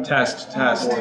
Test, test.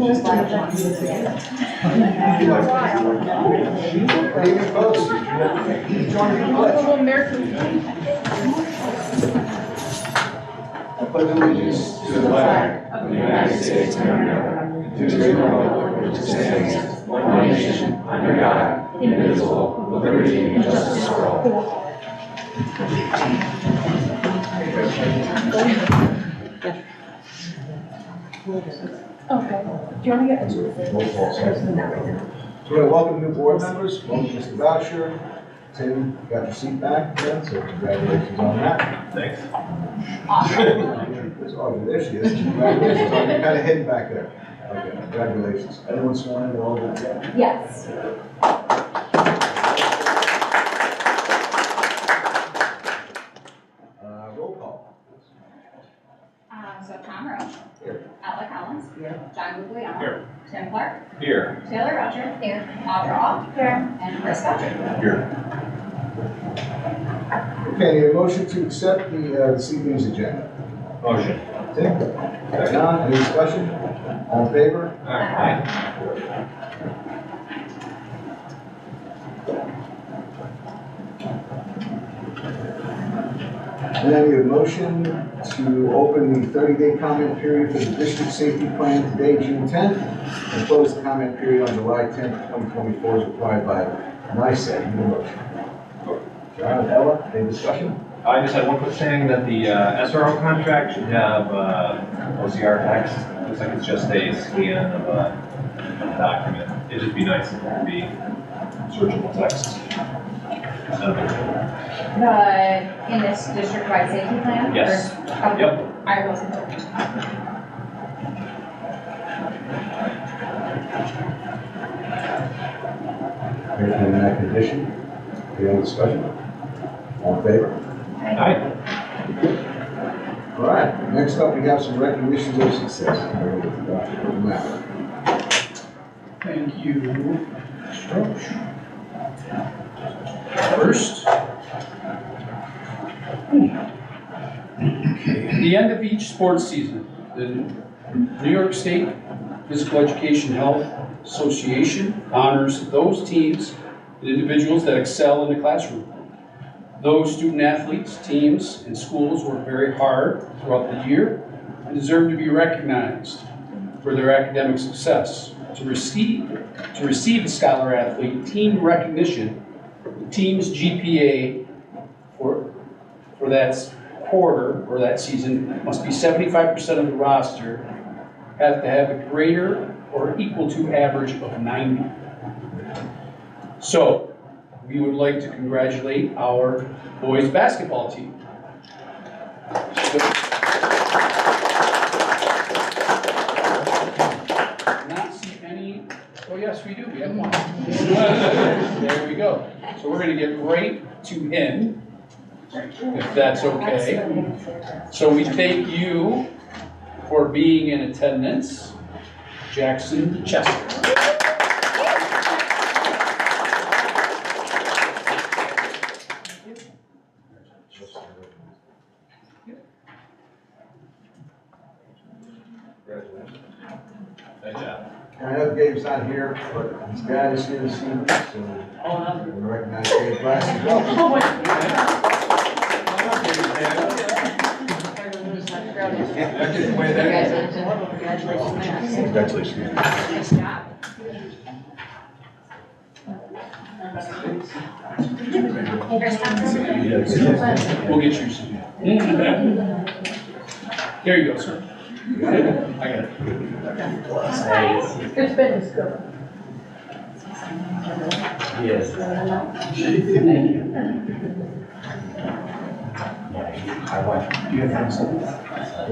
Evening, folks. Join me in the pledge. I pledge allegiance to the flag of the United States of America, to the republic which stands one nation under God, indivisible, with liberty and justice for all. Okay. Do you want to get So I welcome new board members. Welcome Mr. Boucher. Tim, you got your seat back again, so congratulations on that. Thanks. Oh, there she is. Congratulations on, you're kind of hidden back there. Okay, congratulations. Anyone sworn in, all good? Yes. Roll call. So Tom Roach. Here. Alec Collins. Here. John Guglielmo. Here. Tim Clark. Here. Taylor Roger. Here. Audra Hall. Here. And Chris Boucher. Here. Okay, a motion to accept this evening's agenda. Motion. Tim? John, any discussion? All in favor? Aye. And then we have a motion to open the 30-day comment period for the district safety plan today, June 10th, and close the comment period on July 10th, 2024, as required by NICEAD. Need a motion? John, Ella, any discussion? I just had one quick thing that the SRO contract should have OCR text. Looks like it's just a scan of a document. It'd just be nice if it could be searchable text. In this district-wide safety plan? Yes. Okay. Yep. I wasn't. Everything in that condition? Any other discussion? All in favor? Aye. All right, next up, we have some recognitions of success. Thank you, Strauch. First, at the end of each sports season, the New York State Physical Education Health Association honors those teams and individuals that excel in the classroom. Those student athletes, teams, and schools work very hard throughout the year and deserve to be recognized for their academic success. To receive a Scholar Athlete team recognition, the team's GPA for that quarter or that season must be 75% of the roster have to have a greater or equal to average of 90. So, we would like to congratulate our boys basketball team. Not see any, oh yes, we do, we have one. There we go. So we're gonna get right to him, if that's okay. So we thank you for being in attendance, Jackson Chester. Nice job. I know Gabe's not here, but he's glad he's here this evening, so we recognize Gabe Glass as well. Congratulations. Nice job. Chris Boucher. We'll get you some. Here you go, sir. I got it. It's been discovered. Yes. I want. Do you have something?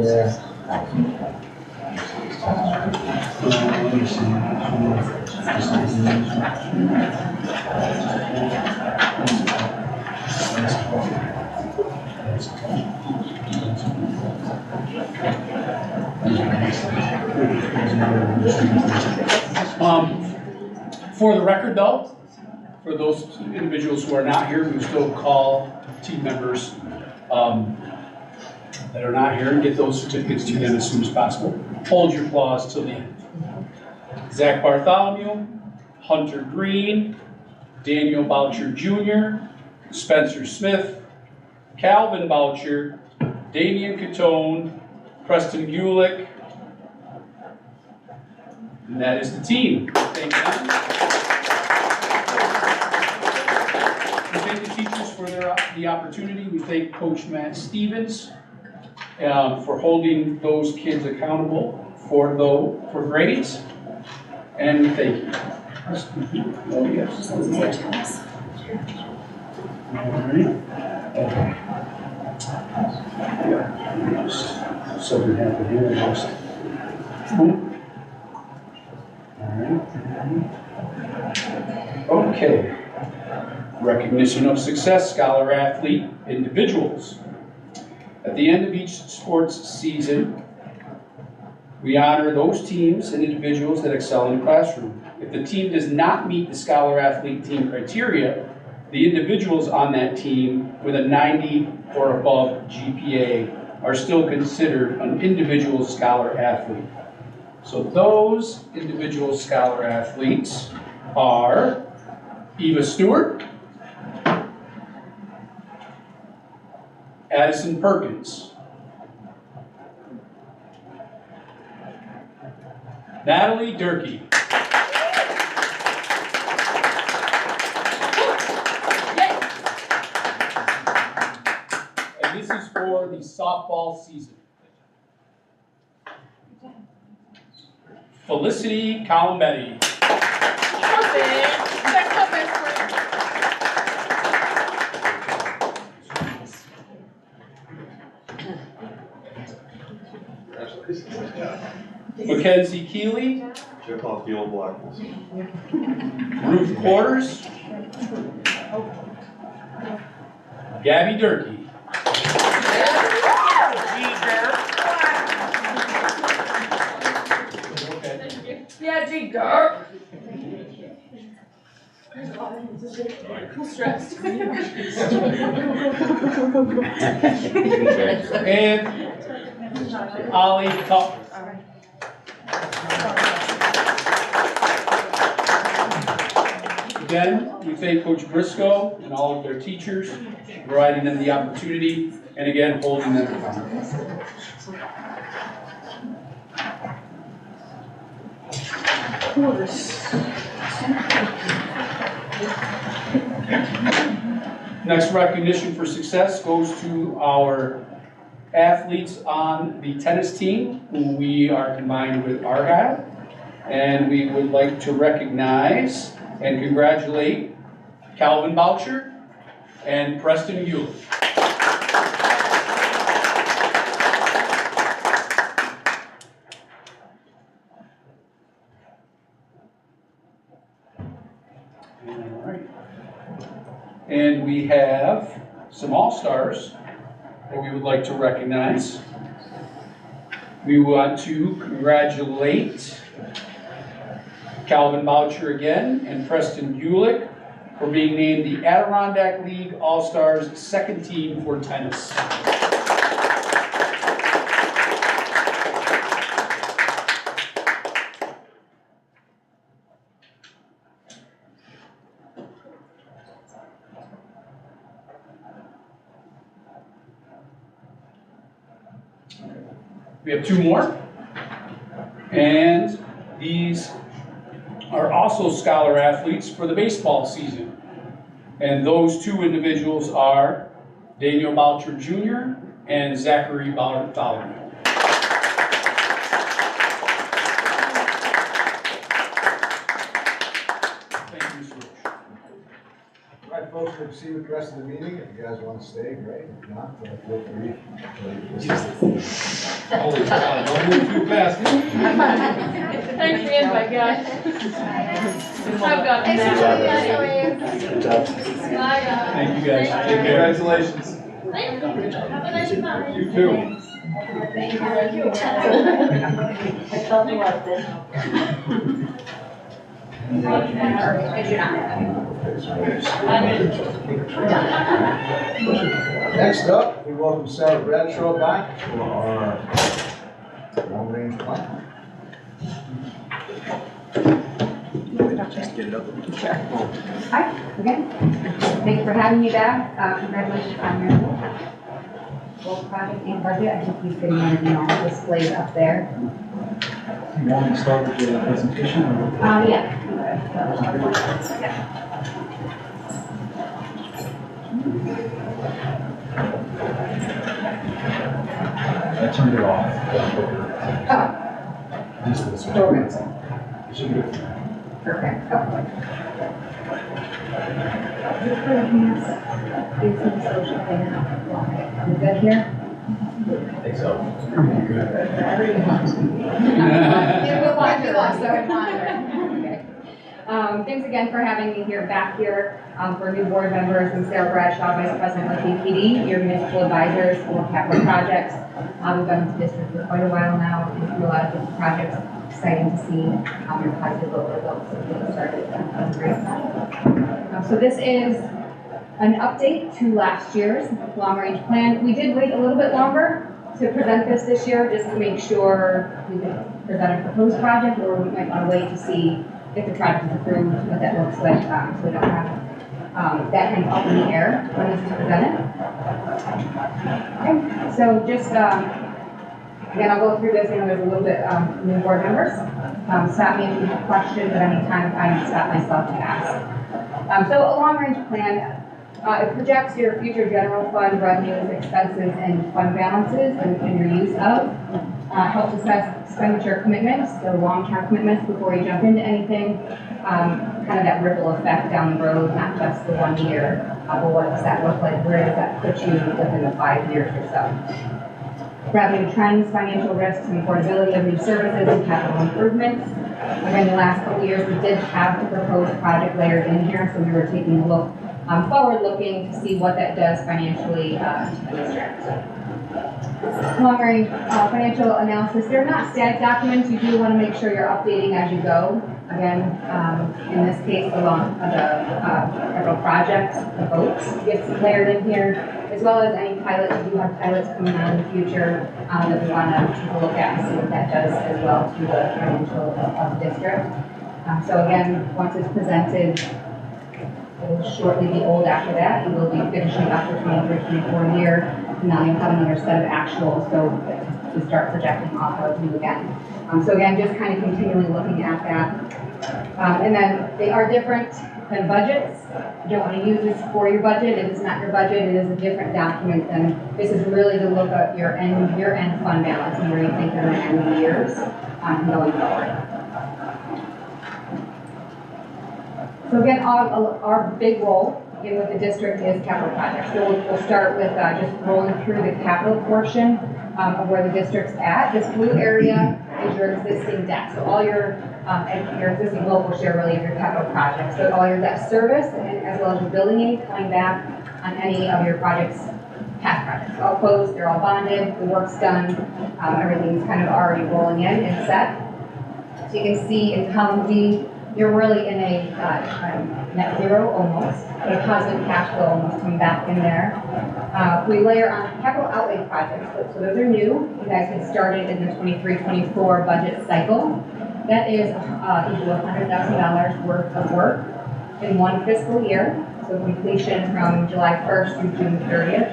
Yeah. Let me For the record though, for those individuals who are not here, we still call team members that are not here and get those certificates to them as soon as possible. Hold your applause till the end. Zach Bartholomew, Hunter Green, Daniel Boucher Jr., Spencer Smith, Calvin Boucher, Damian Catone, Preston Gulick, and that is the team. Thank them. We thank the teachers for the opportunity. We thank Coach Matt Stevens for holding those kids accountable for grades. And we thank you. Oh, yes. All right. Yeah. Something happened here. I lost. All right. Okay. Recognition of success, scholar athlete, individuals. At the end of each sports season, we honor those teams and individuals that excel in the classroom. If the team does not meet the scholar athlete team criteria, the individuals on that team with a 90 or above GPA are still considered an individual scholar athlete. So those individual scholar athletes are Eva Stewart, Addison Perkins, Natalie Durkee, and this is for the softball season. Felicity Colombetti. Mackenzie Keeley, Check off the old blackness. Ruth Quarters, Gabby Durkee, Yeah, G, girl. I'm stressed. and Ollie Tuck. Again, we thank Coach Briscoe and all of their teachers for providing them the opportunity and again holding them accountable. Next recognition for success goes to our athletes on the tennis team, who we are combined with Argyle. And we would like to recognize and congratulate Calvin Boucher and Preston Gulick. All right. And we have some all-stars that we would like to recognize. We want to congratulate Calvin Boucher again and Preston Gulick for being named the Adirondack League All-Stars second team for tennis. We have two more, and these are also scholar athletes for the baseball season. And those two individuals are Daniel Boucher Jr. and Zachary Bartholomew. Thank you, Mr. Rich. All right, folks, we'll proceed with the rest of the meeting. If you guys want to stay, great. If not, feel free. Holy cow, don't move too fast. Thanks for the invite, guys. I've got Good job. Thank you guys. Take care. Congratulations. Thank you. Have a nice night. You too. I felt you loved it. Next up, we welcome Sarah Bradshaw back for our long-range plan. Just get it up. Sure. Hi, again. Thank you for having me back. Congratulations on your both project and budget. I think you've been one of the displays up there. You want to start with the presentation? Or? Yeah. I turned it off. Oh, Just this one. Perfect. It should be good. perfect. Okay. You good here? I think so. Yeah, we'll watch it also and monitor. Okay. Thanks again for having me here, back here, for new board members and Sarah Bradshaw, Vice President of BPD, your municipal advisors for capital projects. We've been in the district for quite a while now, and through a lot of different projects. Exciting to see your positive local results of getting started. That's great. So this is an update to last year's long-range plan. We did wait a little bit longer to present this year, just to make sure we could present a proposed project, or we might want to wait to see if the project is approved, what that looks like, so we don't have that kind of up in the air when this is presented. Okay, so just, again, I'll go through this, there's a little bit new board members. Stop me if you have questions at any time, if I stop myself to ask. So a long-range plan, it projects your future general fund revenues, expenses, and fund balances and your use of. Helps assess expenditure commitments, so long-term commitments before you jump into anything. Kind of that ripple effect down the road, not just the 1 year, but what does that look like? Where does that put you within the 5 years or so? Revenue trends, financial risks, and affordability of new services and capital improvements. Again, the last couple of years, we did have the proposed project layered in here, so we were taking a look, forward-looking to see what that does financially to the district. Long-range financial analysis, they're not static documents. You do want to make sure you're updating as you go. Again, in this case, the capital projects, the votes gets layered in here, as well as any pilots. We do have pilots coming on in the future that we want to take a look at and see what that does as well to the financial of the district. So again, once it's presented, it will shortly be old after that. You will be finishing up the 23-24 year. Now you'll have another set of actuals, so to start projecting off of you again. So again, just kind of continually looking at that. And then they are different than budgets. You don't want to use this for your budget. It is not your budget. It is a different document. And this is really to look at your end fund balance and where you think you're going to end the years going forward. So again, our big role with the district is capital projects. So we'll start with just rolling through the capital portion of where the district's at. This blue area is your existing debt. So all your existing local share really of your capital projects. So all your debt service and as well as your building aid coming back on any of your projects, past projects. All closed, they're all bonded, the work's done, everything's kind of already rolling in and set. So you can see in column D, you're really in a net zero almost, but a positive cash flow almost coming back in there. We layer on capital outlay projects, so those are new. You guys had started in the 23-24 budget cycle. That is equal to $100,000 worth of work in one fiscal year. So completion from July 1st through June 30th,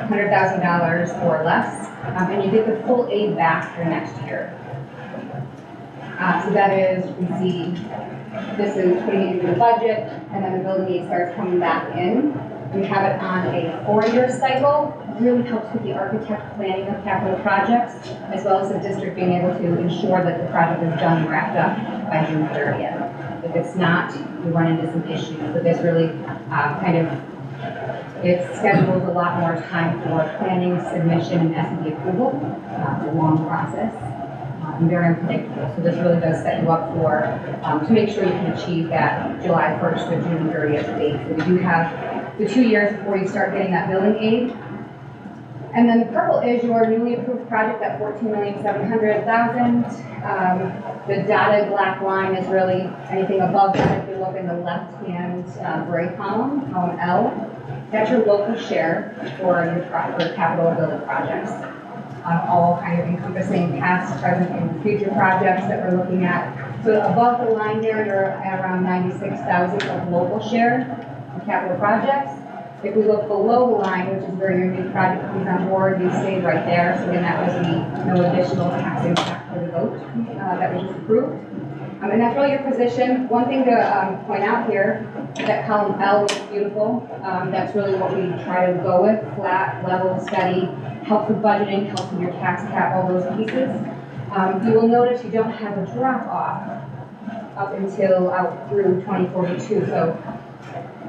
$100,000 or less, and you get the full aid back for next year. So that is, you can see, this is putting it into the budget, and then the building aid starts coming back in. We have it on a 4-year cycle. It really helps with the architect planning of capital projects, as well as the district being able to ensure that the project is done and wrapped up by June 30th. If it's not, we run into some issues. So this really it schedules a lot more time for planning, submission, and SED approval. It's a long process. And very unpredictable. So this really does set you up for, to make sure you can achieve that July 1st to June 30th date. So we do have the 2 years before you start getting that building aid. And then the purple is your newly approved project, that $14,700,000. The dotted black line is really anything above that. If you look in the left-hand gray column, column L, that's your local share for your capital building projects. All kind of encompassing past, present, and future projects that we're looking at. So above the line there, you're at around 96,000 of local share of capital projects. If we look below the line, which is where your new project comes on board, you stay right there. So again, that was no additional tax impact for the vote that was just approved. And that's really your position. One thing to point out here, that column L looks beautiful. That's really what we try to go with, flat, level, steady, helps with budgeting, helps with your tax cap, all those pieces. You will notice you don't have a drop off up until out through 2042. So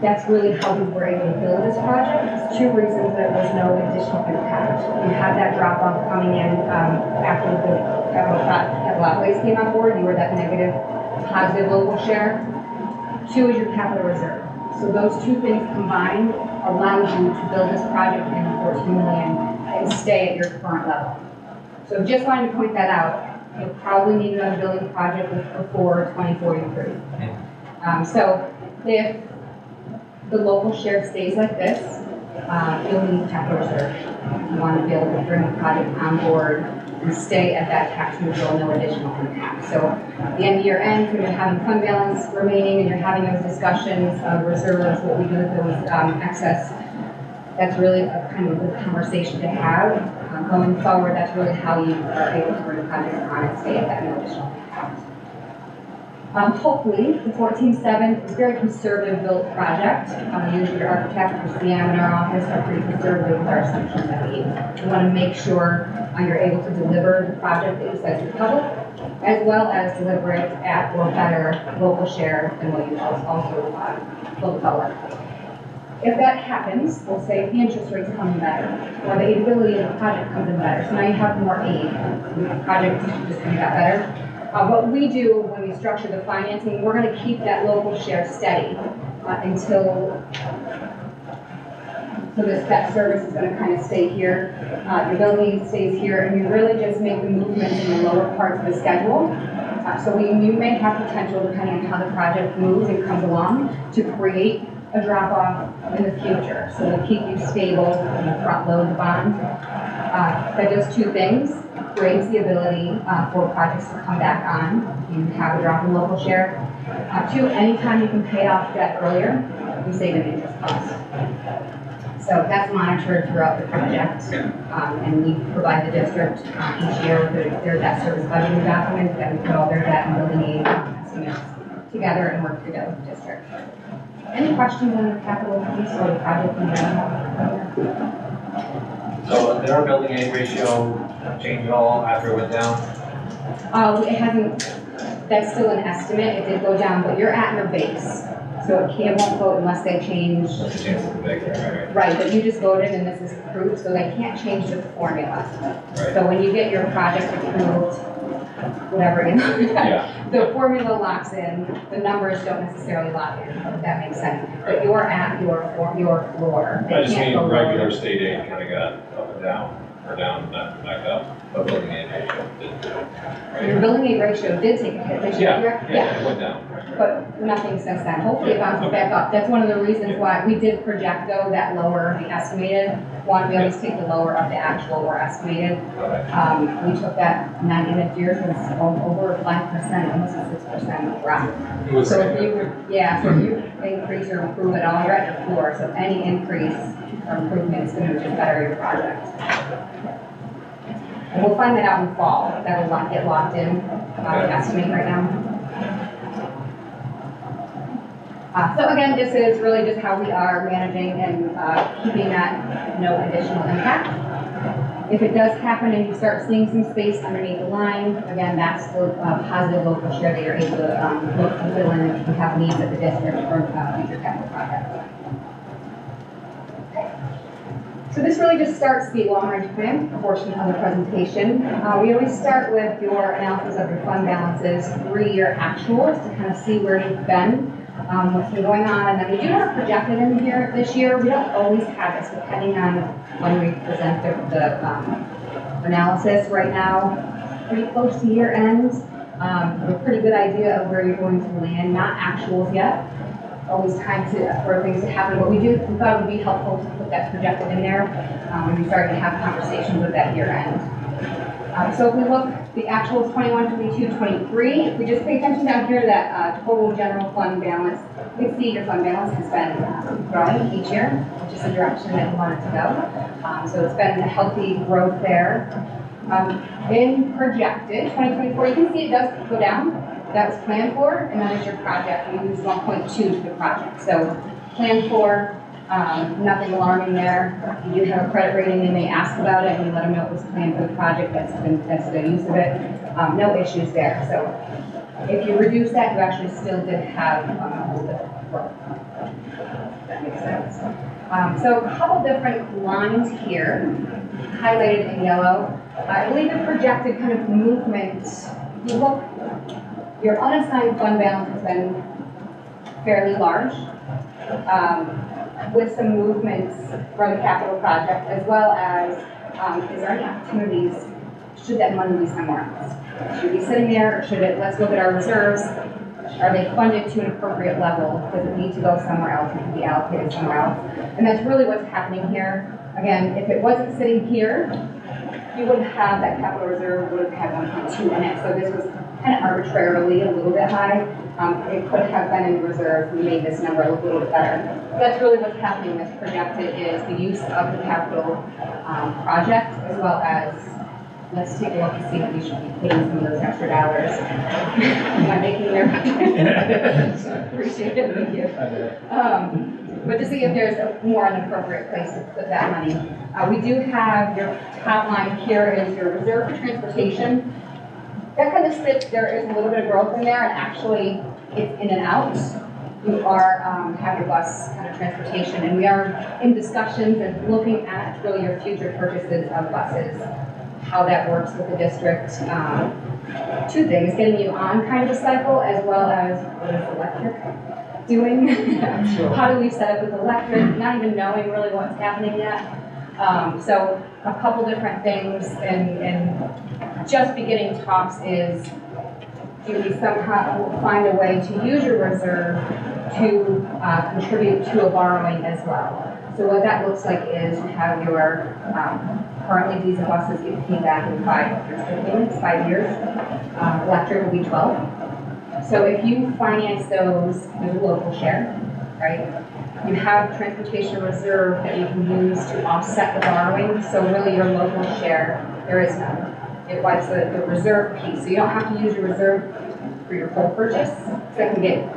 that's really how we were able to build this project. There's two reasons there was no additional impact. You had that drop off coming in after the capital outlays came on board. You were that negative, positive local share. Two is your capital reserve. So those two things combined allowed you to build this project in 14 million and stay at your current level. So just wanted to point that out. You'll probably need another building project before 2043. So if the local share stays like this, you'll need capital reserve. You want to be able to bring the project on board and stay at that tax neutral, no additional impact. So at the end of year ends, when you're having fund balance remaining and you're having those discussions of reserves, what we do with those excess, that's really a kind of a good conversation to have. Going forward, that's really how you are able to bring the project on and stay at that no additional impact. Hopefully, the 14.7 is a very conservative built project. Usually your architect or CM in our office are pretty conservative with our assumptions that we use. We want to make sure you're able to deliver the project that you said to the public, as well as deliver it at or better local share than what you also told the public. If that happens, we'll say if the interest rates come in better, or the aidability of the project comes in better, so now you have more aid, the project just got better. What we do when we structure the financing, we're going to keep that local share steady until this debt service is going to kind of stay here. Your building stays here, and we really just make the movements in the lower parts of the schedule. So you may have potential, depending on how the project moves and comes along, to create a drop-off in the future. So we'll keep you stable and front load the bond. That does two things. Creates the ability for projects to come back on. You have a drop in local share. Two, anytime you can pay off debt earlier, you save an interest cost. So that's monitored throughout the project. And we provide the district each year with their debt service budgeting document that we put all their debt and building aid estimates together and work together with the district. Any questions on the capital piece or the project in general? So did our building aid ratio change at all after it went down? It hasn't, that's still an estimate, it did go down, but you're at your base. So it won't vote unless they change. What's the chance of the big, right? Right, but you just voted and this is approved, so they can't change the formula. Right. So when you get your project approved, whatever, you know, Yeah. the formula locks in, the numbers don't necessarily lock in, if that makes sense. But you're at your floor. They I just can't mean go lower. regular state aid kind of got up and down, or down, not back up, but building aid ratio didn't. Your building aid ratio did take a hit this year. Yeah, it went down. But nothing since then. Hopefully it bounces back up. That's one of the reasons why we did project though that lower the estimated. One, we always take the lower of the actual or estimated. Okay. We took that 90 years and it's over 5%, almost a 6% drop. It was So pretty if good. so if you increase or improve at all, you're at your floor. So any increase or improvement is going to just better your project. And we'll find that out in fall. That will get locked in, estimate right now. So again, this is really just how we are managing and keeping that no additional impact. If it does happen and you start seeing some space underneath the line, again, that's the positive local share that you're able to look to fill in if you have needs at the district for future capital projects. So this really just starts the long-range plan portion of the presentation. We always start with your analysis of your fund balances, 3-year actuals to kind of see where you've been. What's been going on, and then we do have a projected in here this year. We don't always have this, depending on when we present the analysis. Right now, pretty close to year end. A pretty good idea of where you're going to land. Not actuals yet. Always time for things to happen, but we thought it would be helpful to put that projected in there when we started to have conversations with that year end. So if we look, the actual is 21, 22, 23, if we just pay attention down here to that total general fund balance, you can see your fund balance has been growing each year, which is the direction that we want it to go. So it's been a healthy growth there. In projected 2024, you can see it does go down. That was planned for, and then as your project, we use 1.2 to the project. So planned for, nothing alarming there. If you do have a credit rating, they may ask about it, and you let them know it was planned for the project, that's the use of it. No issues there. So if you reduce that, you actually still did have a little bit of growth. If that makes sense. So a couple different lines here, highlighted in yellow. I believe the projected kind of movement, you look, your unassigned fund balance has been fairly large, with some movements for the capital project, as well as, is there any opportunities, should that money be somewhere else? Should it be sitting there, or should it, let's look at our reserves, are they funded to an appropriate level? Does it need to go somewhere else? It can be allocated somewhere else. And that's really what's happening here. Again, if it wasn't sitting here, you wouldn't have that capital reserve, would have had 1.2 in it. So this was kind of arbitrarily a little bit high. It could have been in reserve. We made this number look a little bit better. That's really what's happening with projected is the use of the capital project, as well as, let's take a look and see if we should be putting some of those extra dollars. Am I making your appreciate it, thank you. But to see if there's a more an appropriate place to put that money. We do have your top line here is your reserve for transportation. That kind of sits, there is a little bit of growth in there, and actually it's in and out. You are, have your bus kind of transportation, and we are in discussions and looking at really your future purchases of buses, how that works with the district. Two things, getting you on kind of a cycle, as well as what is electric doing? How do we set up with electric, not even knowing really what's happening yet. So a couple different things, and just beginning talks is, do we somehow find a way to use your reserve to contribute to a borrowing as well? So what that looks like is you have your, currently diesel buses get paid back in 5 payments, 5 years. Electric will be 12. So if you finance those, there's a local share, right? You have transportation reserve that you can use to offset the borrowing. So really your local share, there is none. It wipes the reserve piece. So you don't have to use your reserve for your full purchase. So it can get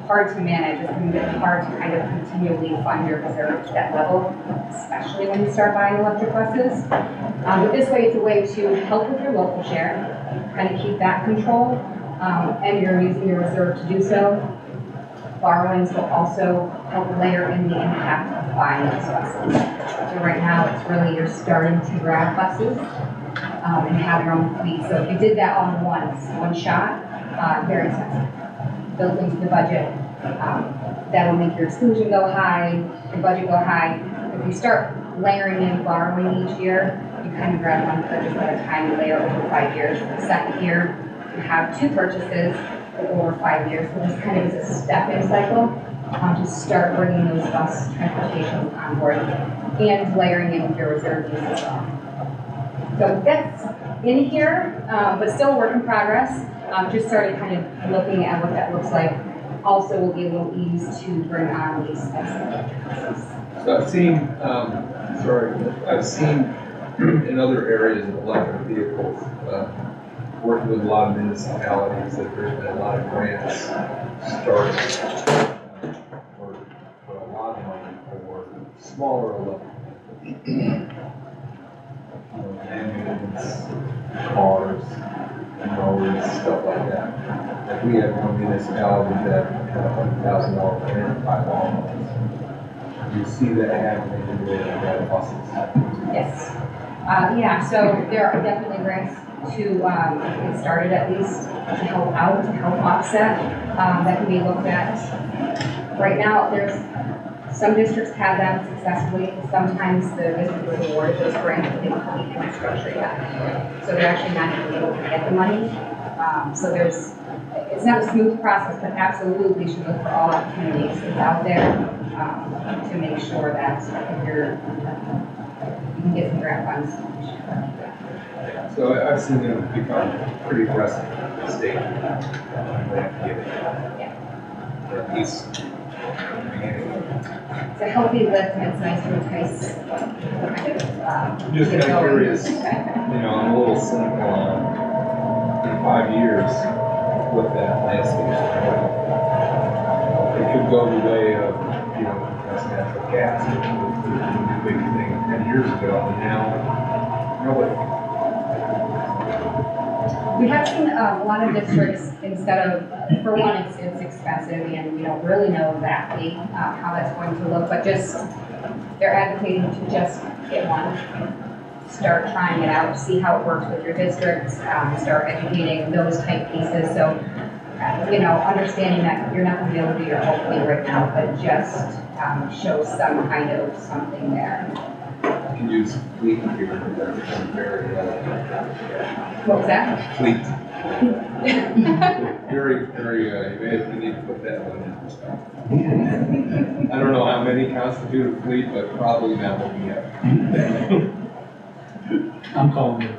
hard to manage. It can get hard to kind of continually fund your reserve to that level, especially when you start buying electric buses. But this way, it's a way to help with your local share, kind of keep that control. And you're using your reserve to do so. Borrowings will also help layer in the impact of buying those buses. So right now, it's really you're starting to grab buses and have your own fleet. So if you did that all in one shot, very expensive. Built into the budget, that'll make your exclusion go high, your budget go high. If you start layering in borrowing each year, you kind of grab one purchase at a time and layer over 5 years. The second year, you have 2 purchases over 5 years. So this kind of is a step-in cycle to start bringing those bus transportations on board and layering in with your reserve use as well. So that's in here, but still a work in progress. Just started kind of looking at what that looks like. Also will be a little ease to bring on these buses. So I've seen, I've seen in other areas of electric vehicles, working with a lot of municipalities, that there's been a lot of grants started for a lot of money for smaller electric vehicles. Ambulance, cars, mowers, stuff like that. Like we have one municipality that had $100,000 grant by law. Do you see that happening in the buses? Yes. Yeah, so there are definitely grants to get started at least to help out, to help offset. That can be looked at. Right now, there's some districts have them successfully. Sometimes the district was awarded those grants, but they don't have the infrastructure yet. So they're actually not even able to get the money. So it's not a smooth process, but absolutely should look for all opportunities that's out there to make sure that if you can get some grant funds. So I've seen them become pretty aggressive in the state. They have to give it. Or at least, It's a healthy lift and it's nice to entice. just get kind of going. curious, I'm a little cynical on, in 5 years, what that landscape is. It could go the way of, that's natural gas, which was a big thing 10 years ago, and now, nobody. We have seen a lot of districts, instead of, for one, it's expensive and we don't really know exactly how that's going to look, but just, they're advocating to just get one. Start trying it out, see how it works with your districts, start educating those type pieces. So, understanding that you're not going to be able to do your whole thing right now, but just show some kind of something there. You can use fleet here, but that's very, What was that? fleet. Very, you need to put that one in perspective. I don't know how many constitute a fleet, but probably not what we have. I'm calling it.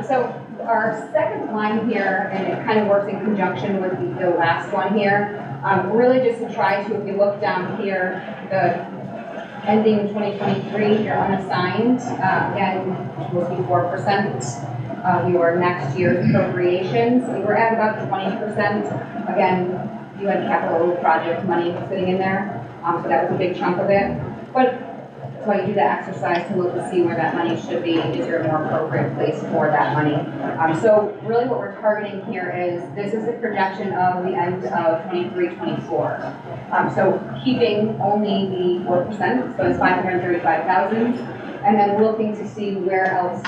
So our second line here, and it kind of works in conjunction with the last one here, really just to try to, if you look down here, the ending 2023, you're unassigned, again, will be 4%. We were next year's appropriations, and we're at about 20%. Again, you had capital project money sitting in there, so that was a big chunk of it. But that's why you do the exercise to look to see where that money should be. Is there a more appropriate place for that money? So really what we're targeting here is, this is the projection of the end of 23-24. So keeping only the 4%, so it's 535,000, and then looking to see where else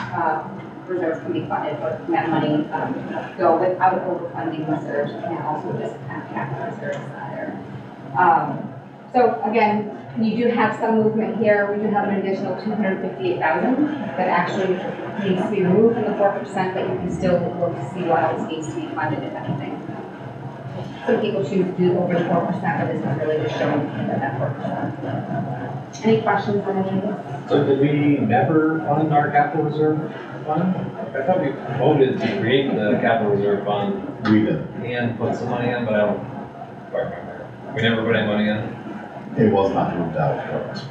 reserves can be funded, or can that money go without overfunding reserves, and also just kind of capital reserves there. So again, you do have some movement here. We do have an additional 258,000 that actually needs to be removed from the 4%, but you can still look to see what else needs to be funded, if anything. Some people choose to do over the 4%, but this is really just showing that 4%. Any questions on any of this? So did we never fund our capital reserve fund? I thought we voted to create the capital reserve fund We did. and put some money in, but I don't quite remember. We never put any money in? It was not moved out for us.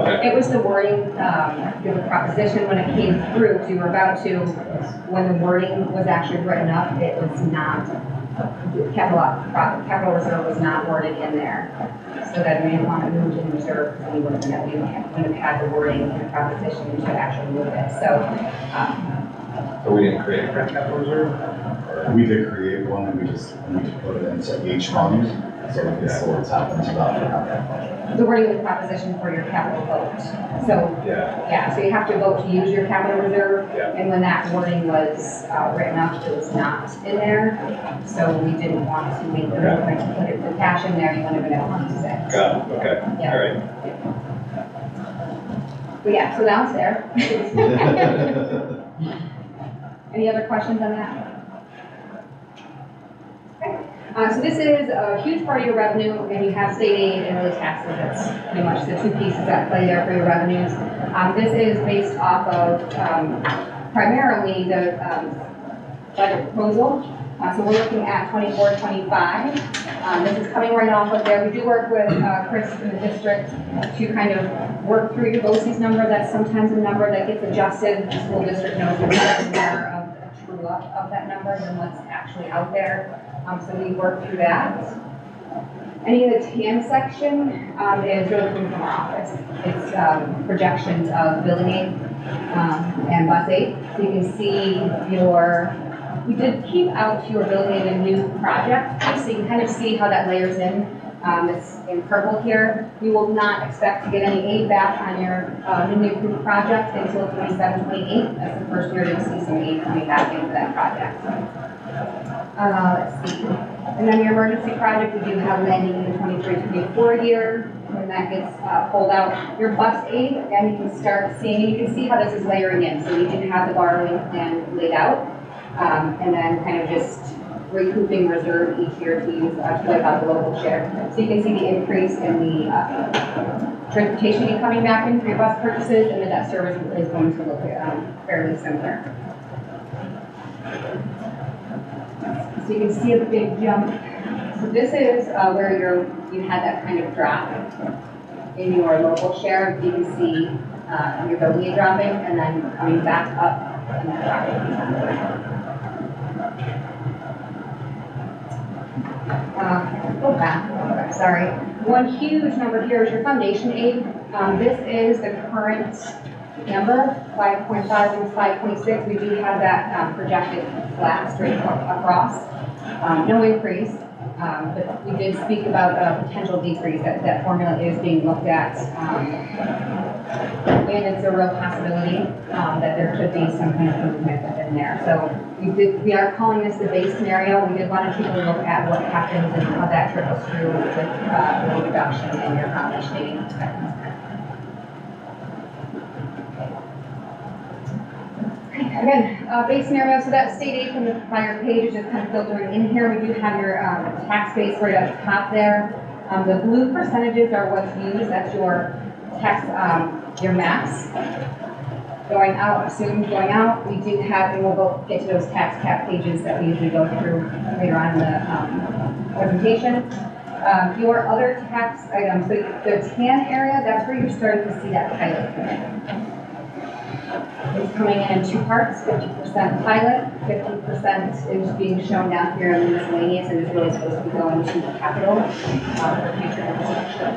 Okay. It was the wording, the proposition when it came through, so you were about to, when the wording was actually written up, it was not, capital reserve was not worded in there. So that we didn't want to move in reserve, because we wouldn't have had the wording in the proposition to actually move it, so. So we didn't create a capital reserve? We did create one, and we just need to put it into each fund, so we can see what's happened to that. The wording of the proposition for your capital vote. So, Yeah. so you have to vote to use your capital reserve. Yeah. And when that wording was written up, it was not in there. So we didn't want to make the movement to put the cash in there, you wouldn't have been able to use it. Got it, okay, Yeah. all right. But yeah, so now it's there. Any other questions on that? Okay. So this is a huge part of your revenue, and you have state aid and really taxes. That's pretty much the two pieces that play there for your revenues. This is based off of primarily the budget proposal. So we're looking at 24-25. This is coming right off of there. We do work with Chris in the district to kind of work through your BOCES number. That's sometimes a number that gets adjusted. The school district knows there's more of a true up of that number than what's actually out there. So we work through that. Any of the TAN section is really coming from our office. It's projections of building aid and bus aid. So you can see we did keep out your building aid and new project, so you can kind of see how that layers in. It's in purple here. You will not expect to get any aid back on your newly approved project until 27-28. That's the first year you'll see some aid coming back into that project. Let's see. And then your emergency project, we do have landing in the 23-24 year. When that gets pulled out, your bus aid, again, you can start seeing, you can see how this is layering in. So we do have the borrowing plan laid out. And then kind of just recouping reserve each year to use to wipe out the local share. So you can see the increase in the transportation fee coming back in for your bus purchases, and the debt service is going to look fairly similar. So you can see a big jump. So this is where you had that kind of drop in your local share. You can see your building dropping and then coming back up and then dropping. Go back, sorry. One huge number here is your foundation aid. This is the current number, 5.5 and 5.6. We do have that projected flat straight across. No increase, but we did speak about a potential decrease. That formula is being looked at, and it's a real possibility that there could be some kind of movement within there. So we are calling this the base scenario. We did want to take a look at what happens and how that trickles through with the reduction in your foundation aid expense. Again, base scenario, so that state aid from the prior page is just kind of filtering in here. We do have your tax base right at the top there. The blue percentages are what's used. That's your tax, your max. Going out, assumed going out. We do have, and we'll get to those tax cap pages that we usually go through later on in the presentation. Your other tax items, so the tan area, that's where you're starting to see that pilot come in. It's coming in two parts, 50% pilot, 50% is being shown down here in the miscellaneous, and is really supposed to be going to the capital for future infrastructure.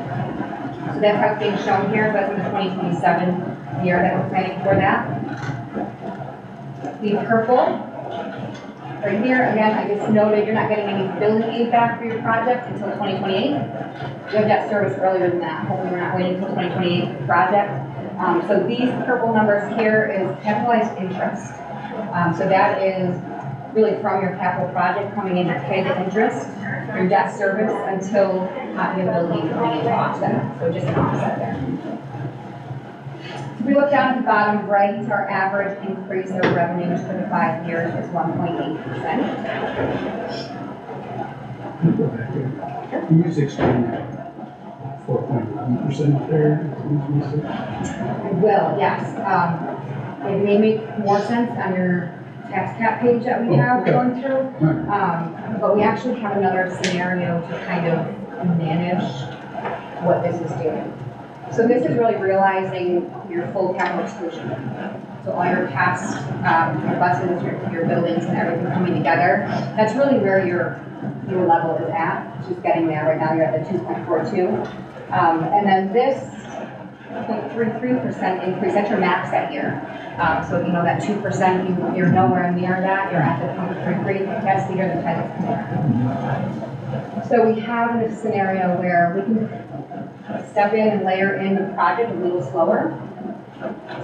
So that's how it's being shown here, so that's in the 2027 year that we're planning for that. The purple, right here, again, I just noted you're not getting any building aid back for your project until 2028. You have debt service earlier than that. Hopefully we're not waiting until 2028 for the project. So these purple numbers here is capitalized interest. So that is really from your capital project coming in to pay the interest, your debt service until your building coming into offset. So just an offset there. If we look down at the bottom right, our average increase of revenues for the 5 years is 1.8%. Can you just explain that 4.1% there? I will, yes. It may make more sense on your tax cap page that we have going through. But we actually have another scenario to kind of manage what this is doing. So this is really realizing your full capital exclusion. So all your past, your buses, your buildings and everything coming together, that's really where your level is at. Just getting there right now, you're at the 2.42. And then this 0.33% increase, that's your max that year. So you know that 2%, you're nowhere near that, you're at the 0.33, that's the year the title's coming. So we have this scenario where we can step in and layer in the project a little slower.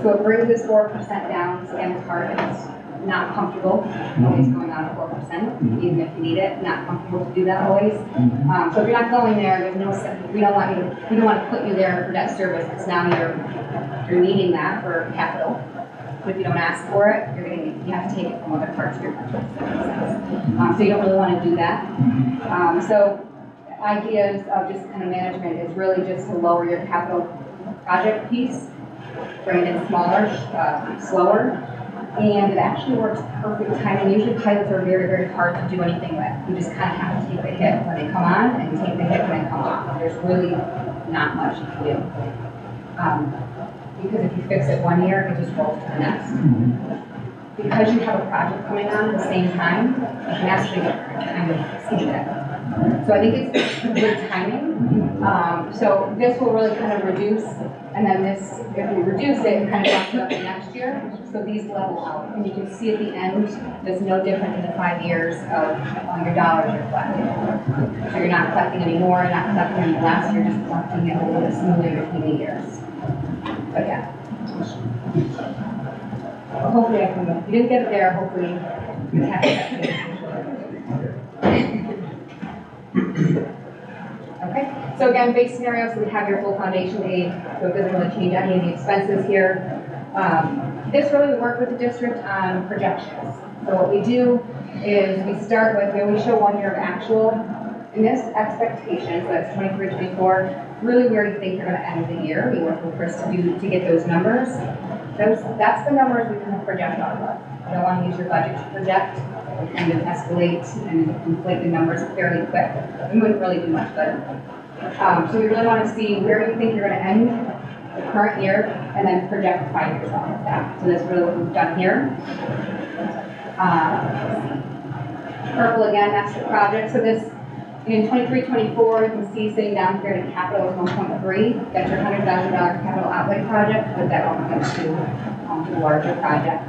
So it brings this 4% down, so again, it's hard, it's not comfortable, always going on at 4%, even if you need it, not comfortable to do that always. So if you're not going there, there's no, we don't want to put you there for debt service, because now you're needing that for capital. But if you don't ask for it, you have to take it from other parts of your budget. So you don't really want to do that. So ideas of just kind of management is really just to lower your capital project piece, bring it in smaller, slower, and it actually works perfect timing. Usually pilots are very, very hard to do anything with. You just kind of have to take the hit when they come on and take the hit when they come off. There's really not much you can do. Because if you fix it one year, it just rolls to the next. Because you have a project coming on at the same time, you can actually kind of see that. So I think it's good timing. So this will really kind of reduce, and then this, if we reduce it, it kind of bumps it up to next year. So these level out, and you can see at the end, there's no different in the 5 years of your dollars you're collecting. So you're not collecting any more, you're not collecting any less, you're just collecting it a little bit smoother between the years. But yeah. Well, hopefully I can, if you didn't get it there, hopefully you can have it. Okay, so again, base scenario, so we have your full foundation aid, so it doesn't really change any of the expenses here. This really we work with the district on projections. So what we do is we start with, we always show 1 year of actual. In this expectation, so that's 23, 24, really where you think you're gonna end the year. We work with Chris to get those numbers. That's the numbers we kind of project off of. I don't wanna use your budget to project. We kind of escalate and inflate the numbers fairly quick. We wouldn't really do much good. So we really wanna see where you think you're gonna end the current year and then project 5 years off of that. So that's really what we've done here. Purple again, that's the project. So this, in 23, 24, you can see sitting down here in capital is 1.3. That's your $100,000 capital outlay project, but that all goes to the larger projects.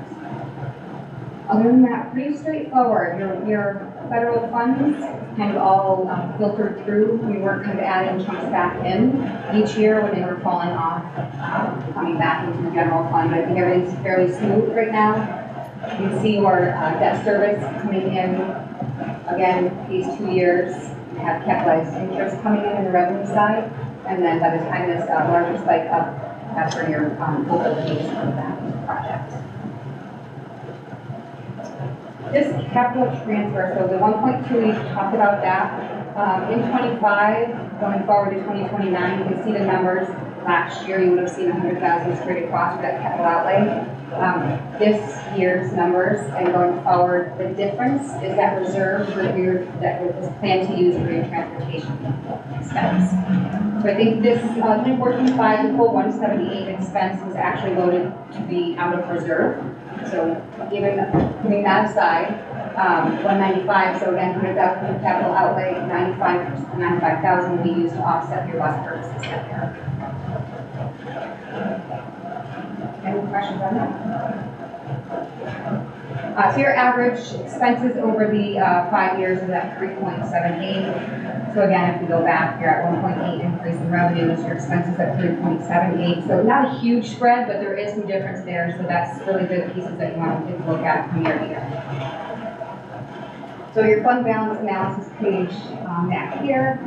Other than that, pretty straightforward. Your federal funds kind of all filtered through. We weren't kind of adding chunks back in each year when they were falling off, coming back into the general fund. But I think everything's fairly smooth right now. You can see our debt service coming in, again, these 2 years. We have capitalized interest coming in the revenue side. And then by the time this larger spike up, that's where your liabilities come back into the project. This capital transfer, so the 1.2, we talked about that. In 25, going forward to 2029, you can see the numbers. Last year, you would have seen 100,000 straight across for that capital outlay. This year's numbers and going forward, the difference is that reserve that was planned to use for your transportation expense. So I think this 24-25, the full 178 expense was actually voted to be out of reserve. So even putting that aside, 195, so again, 100,000 capital outlay, 95,000 will be used to offset your bus purchases that year. Any questions on that? So your average expenses over the 5 years is at 3.78. So again, if we go back, you're at 1.8 increase in revenues, your expenses at 3.78. So not a huge spread, but there is some difference there. So that's really the pieces that you want to take a look at from year to year. So your fund balance analysis page back here.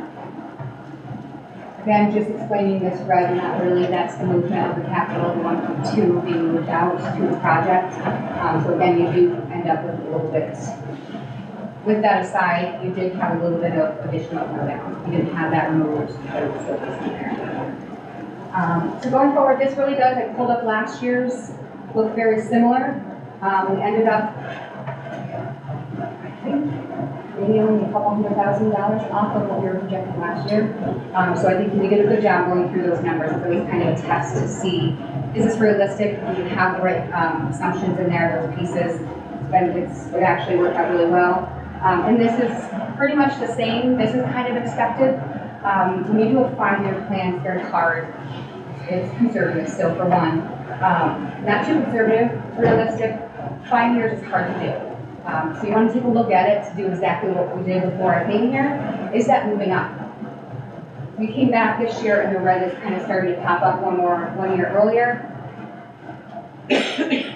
Again, just explaining this red, not really, that's the movement of the capital, the 1.2 being moved out to the project. So again, you do end up with a little bit. With that aside, you did have a little bit of additional fund balance. You didn't have that removed, but it was still just in there. So going forward, this really does, I pulled up last year's, look very similar. We ended up, I think, maybe only a couple $100,000 off of what we were projecting last year. So I think we did a good job going through those numbers. It's always kind of a test to see, is this realistic? Do we have the right assumptions in there, those pieces? It actually worked out really well. And this is pretty much the same. This is kind of expected. When you do a 5-year plan, it's very hard. It's conservative still for one. Not too conservative, it's realistic. 5 years is hard to do. So you want to take a look at it to do exactly what we did before I came here. Is that moving up? We came back this year and the red is kind of starting to pop up 1 year earlier. It's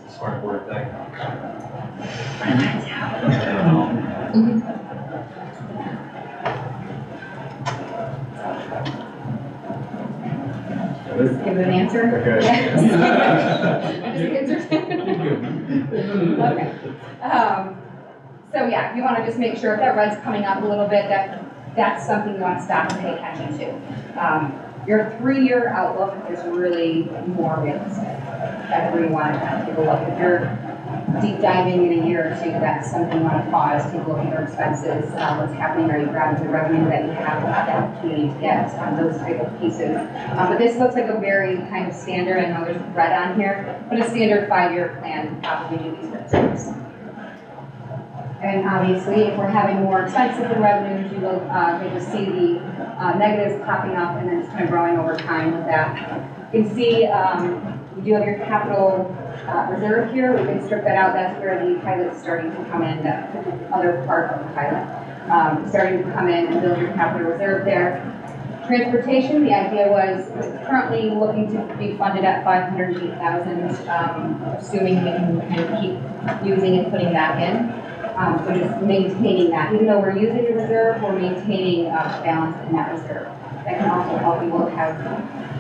a smart word thing. Just give it an answer? Okay. Okay. So yeah, you want to just make sure if that red's coming up a little bit, that's something you want to stop and pay attention to. Your 3-year outlook is really more realistic. That's where you want to kind of take a look. If you're deep diving in a year or two, that's something you want to pause, take a look at your expenses, what's happening, are you grabbing the revenue that you have the opportunity to get, those type of pieces. But this looks like a very kind of standard, I know there's red on here, but a standard 5-year plan, we do these things. And obviously, if we're having more expenses than revenues, you will get to see the negatives popping up and then it's kind of growing over time with that. You can see you do have your capital reserve here. We can strip that out. That's where the pilot's starting to come in, that other part of the pilot. Starting to come in and build your capital reserve there. Transportation, the idea was currently looking to be funded at $508,000, assuming we can kind of keep using and putting that in. So just maintaining that, even though we're using the reserve, we're maintaining a balance in that reserve. That can also help you will have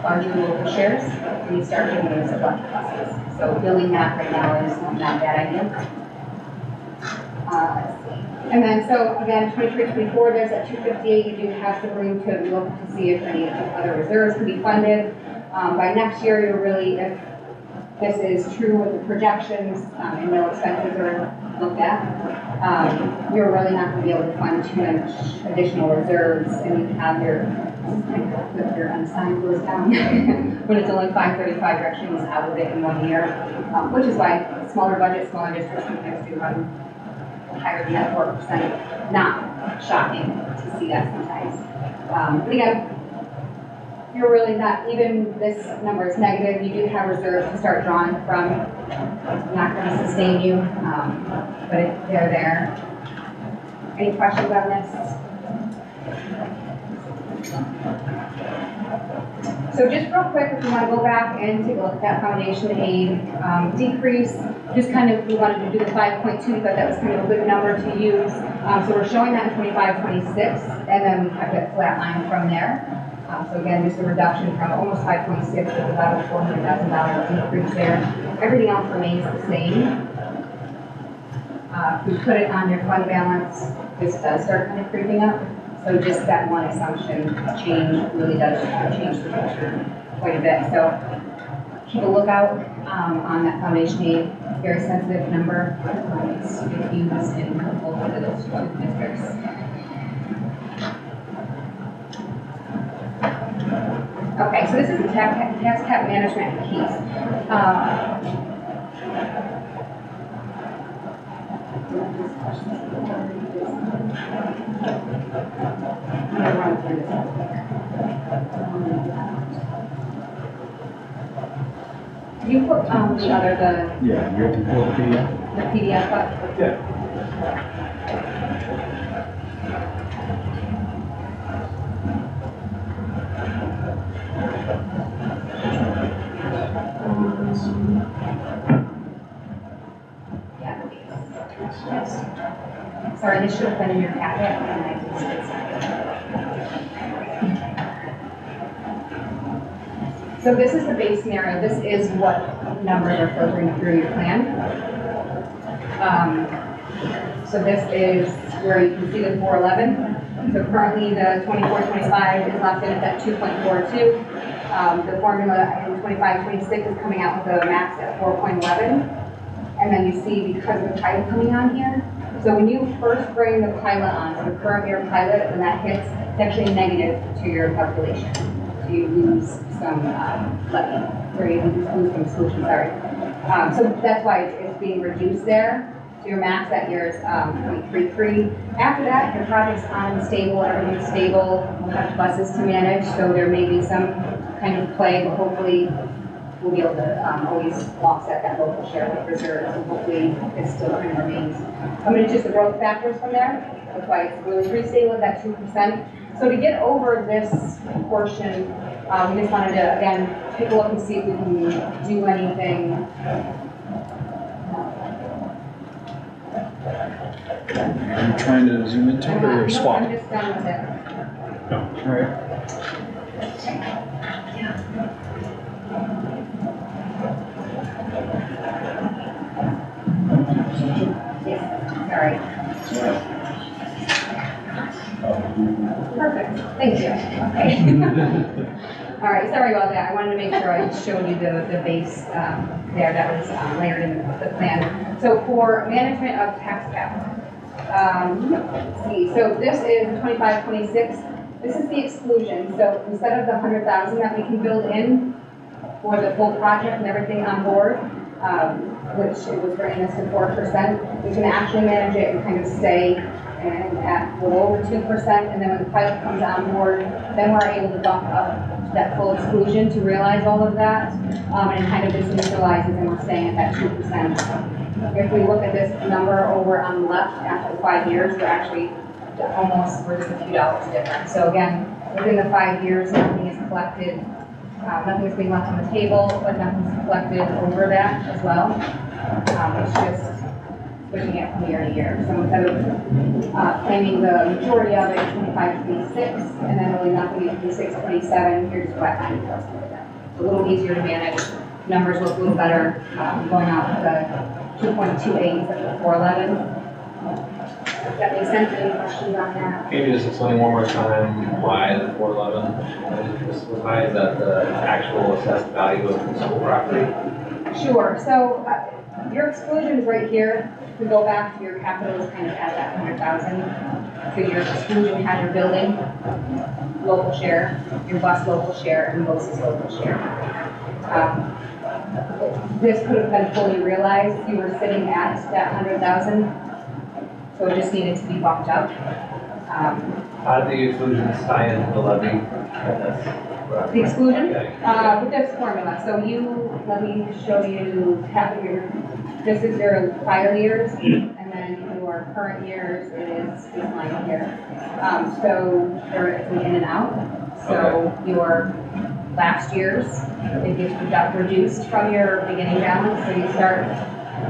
larger local shares when you start getting those electric buses. So building that right now is not a bad idea. Let's see. And then, so again, 23-24, there's that 258, you do have some room to look to see if any other reserves can be funded. By next year, you're really, if this is true with the projections and no expenses are looked at, you're really not going to be able to fund too much additional reserves, and you have your, put your unassigned goes down. When it's only 535, you're actually almost out of it in 1 year, which is why smaller budgets, smaller districts sometimes do run higher than that 4%. Not shocking to see that sometimes. But again, you're really not, even this number is negative, you do have reserves to start drawing from. It's not going to sustain you, but they're there. Any questions on this? So just real quick, if you want to go back and take a look at that foundation aid decrease, just kind of, we wanted to do the 5.2, we thought that was kind of a good number to use. So we're showing that in 25, 26, and then we have that flat line from there. So again, just a reduction from almost 5.6 to about a $400,000 decrease there. Everything else remains the same. If we put it on your fund balance, this does start kind of creeping up. So just that one assumption change really does change the picture quite a bit. So keep a lookout on that foundation aid. Very sensitive number. It's used in both of those two districts. Okay, so this is the tax cap management piece. I'm gonna run through this real quick. You put the other, Yeah, you're to pull the PDF. the PDF up? Yeah. Yes. Sorry, this should have been in your packet, and I just did. So this is the base scenario. This is what numbers are filtering through your plan. So this is where you can see the 411. So currently the 24-25 is locked in at that 2.42. The formula in 25-26 is coming out with a max at 4.11. And then you see, because of the pilot coming on here, so when you first bring the pilot on, so the current year pilot, when that hits, it's actually negative to your calculation. So you lose some levy, or you lose some solution, sorry. So that's why it's being reduced there. So your max that year is 0.33. After that, your project's unstable, everything's stable, we'll have buses to manage, so there may be some kind of play, but hopefully we'll be able to always offset that local share with reserves, and hopefully it still kind of remains. I mean, it's just the growth factors from there. That's why it's really pretty stable at that 2%. So to get over this portion, we just wanted to, again, take a look and see if we can do anything. Are you trying to zoom into it or swap? I'm just done with it. All right. Yes, sorry. Perfect, thank you. Okay. All right, sorry about that. I wanted to make sure I showed you the base there that was layered in the plan. So for management of tax cap, let's see. So this is 25-26. This is the exclusion. So instead of the 100,000 that we can build in for the full project and everything on board, which it was bringing us to 4%, we can actually manage it and kind of stay and at a little over 2%, and then when the pilot comes on board, then we're able to bump up to that full exclusion to realize all of that, and kind of just neutralizes, and we're staying at that 2%. If we look at this number over on the left, after 5 years, we're actually almost, we're just a few dollars different. So again, within the 5 years, nothing is collected, nothing is being left on the table, but nothing's collected over that as well. It's just switching it from year to year. So instead of claiming the majority of it, 25, 26, and then really nothing in 26, 27, you're just flatlining the rest of it. It's a little easier to manage. Numbers look a little better, going out with the 2.28 instead of the 411. Does that make sense? Any questions on that? Can you just explain one more time why the 411 was high? Is that the actual assessed value of the school property? Sure. So your exclusions right here, to go back to your capital is kind of at that 100,000. So your exclusion had your building, local share, your bus local share, and BOCES local share. This could have been fully realized. You were sitting at that 100,000. So it just needed to be bumped up. How did the exclusions tie into the levy? The exclusion, with this formula, so let me show you this is your prior years, and then your current years is this line here. So there is an in and out, so your last years, it gets reduced from your beginning balance, so you start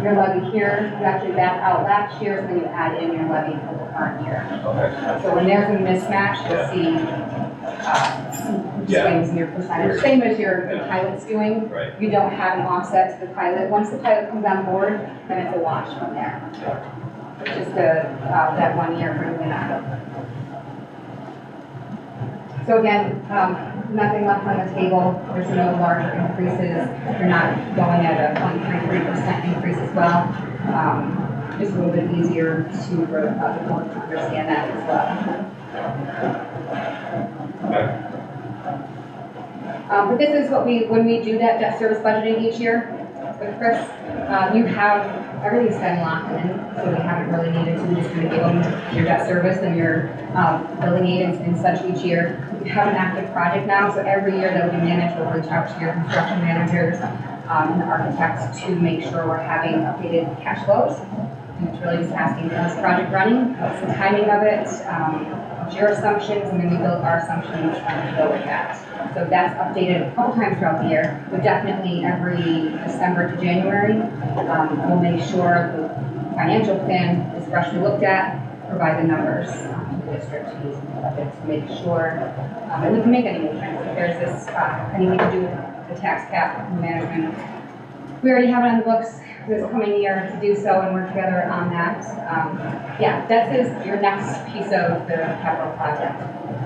your levy here, you actually back out last year's, and then you add in your levy for the current year. Okay. So when there's a mismatch, you'll see swings in your percentage. Same as your pilot's doing. Right. You don't have an offset to the pilot. Once the pilot comes on board, then it's a wash from there. Just that 1 year bringing it up. So again, nothing left on the table. There's no larger increases. You're not going at a 0.33% increase as well. Just a little bit easier to for the board to understand that as well. Okay. But this is what when we do that debt service budgeting each year, with Chris, you have everything's been locked in, so we haven't really needed to just kind of give them your debt service and your billing aid and such each year. We have an active project now, so every year that we manage, we'll reach out to your construction managers and the architects to make sure we're having updated cash flows. And it's really just asking, is this project running? What's the timing of it? What's your assumptions? And then we build our assumptions to go with that. So that's updated a couple times throughout the year, but definitely every December to January, we'll make sure the financial plan is freshly looked at, provide the numbers to the district to use in the budget to make sure that we can make any movements. If there's this, anything to do with the tax cap management, we already have it on the books this coming year to do so and work together on that. Yeah, that is your next piece of the capital project.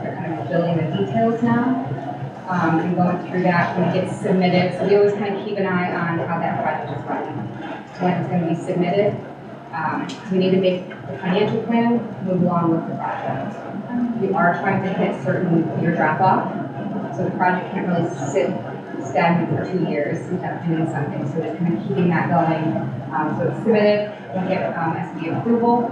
They're kind of building the details now. And going through that when it gets submitted. So we always kind of keep an eye on how that project is running. When it's going to be submitted. We need to make the financial plan move along with the project. We are trying to hit certain year drop off. So the project can't really sit stagnant for 2 years without doing something. So just kind of keeping that going. So it's submitted, we'll get SB approval.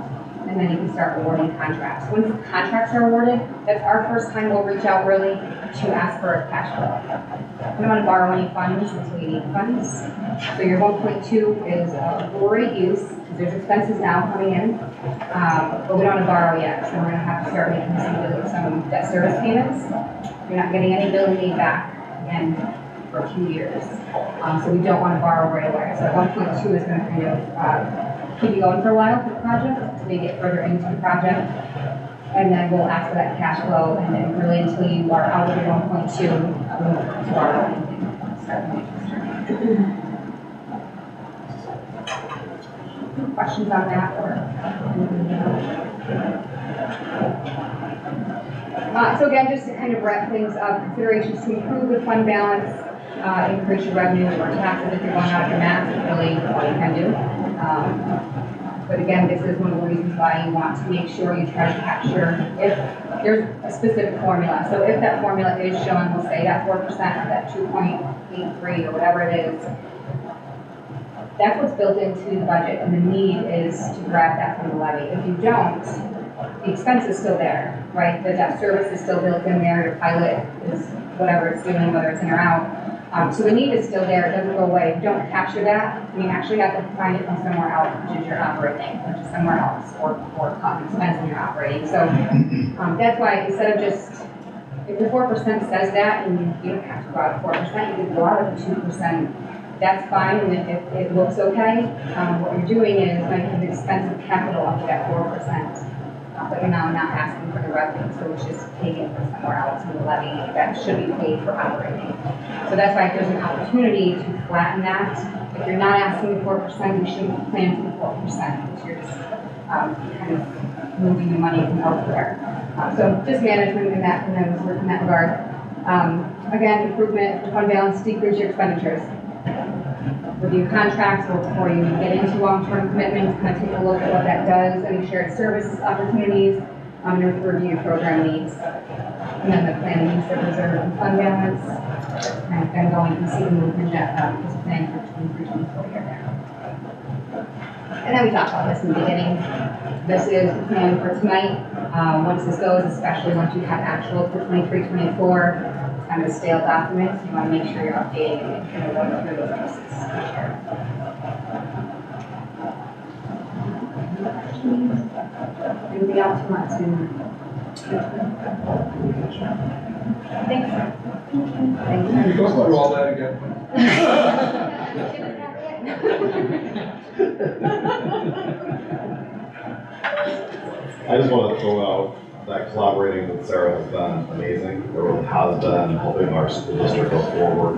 And then you can start awarding contracts. Once the contracts are awarded, that's our first time we'll reach out really to ask for a cash flow. We don't want to borrow any funds until you need funds. So your 1.2 is already used, because there's expenses now coming in, but we don't want to borrow yet. So we're going to have to start making some debt service payments. You're not getting any billing aid back again for 2 years. So we don't want to borrow right away. So 1.2 is going to kind of keep you going for a while for the project, until we get further into the project. And then we'll ask for that cash flow, and then really until you are out of your 1.2, we won't borrow anything. Any questions on that or anything else? So again, just to kind of wrap things up, considerations to improve the fund balance, increase your revenue or taxes if you're going out of your math, is really all you can do. But again, this is one of the reasons why you want to make sure you try to capture if there's a specific formula. So if that formula is showing, we'll say that 4% or that 2.83 or whatever it is, that's what's built into the budget, and the need is to grab that from the levy. If you don't, the expense is still there, right? The debt service is still built in there, your pilot is whatever it's doing, whether it's in or out. So the need is still there, it doesn't go away. If you don't capture that, you actually have to find it from somewhere else, which is your operating, which is somewhere else, or cut expense in your operating. So that's why instead of just, if the 4% says that, and you don't have to go out of 4%, you can go out of the 2% that's fine, and if it looks okay, what you're doing is making an expensive capital up to that 4%. But you're now not asking for the revenue, so it's just taken from somewhere else in the levy that should be paid for operating. So that's why if there's an opportunity to flatten that, if you're not asking for 4%, you shouldn't plan for the 4%, because you're just kind of moving the money from elsewhere. So just management in that regard. Again, improvement, fund balance, decrease your expenditures. Review contracts before you get into long-term commitments, kind of take a look at what that does, any shared service opportunities, and review program needs. And then the plan needs the reserve and fund balance, and then going and see the movement that is planned for 23-24 year now. And then we talked about this in the beginning. This is the plan for tonight. Once this goes, especially once you have actual for 23-24, kind of a stale document, you want to make sure you're updating and kind of going through those pieces. Anything else you want to? Thanks. Thank you. Go through all that again. I just want to throw out that collaborating with Sarah has been amazing. It really has been helping our school district go forward.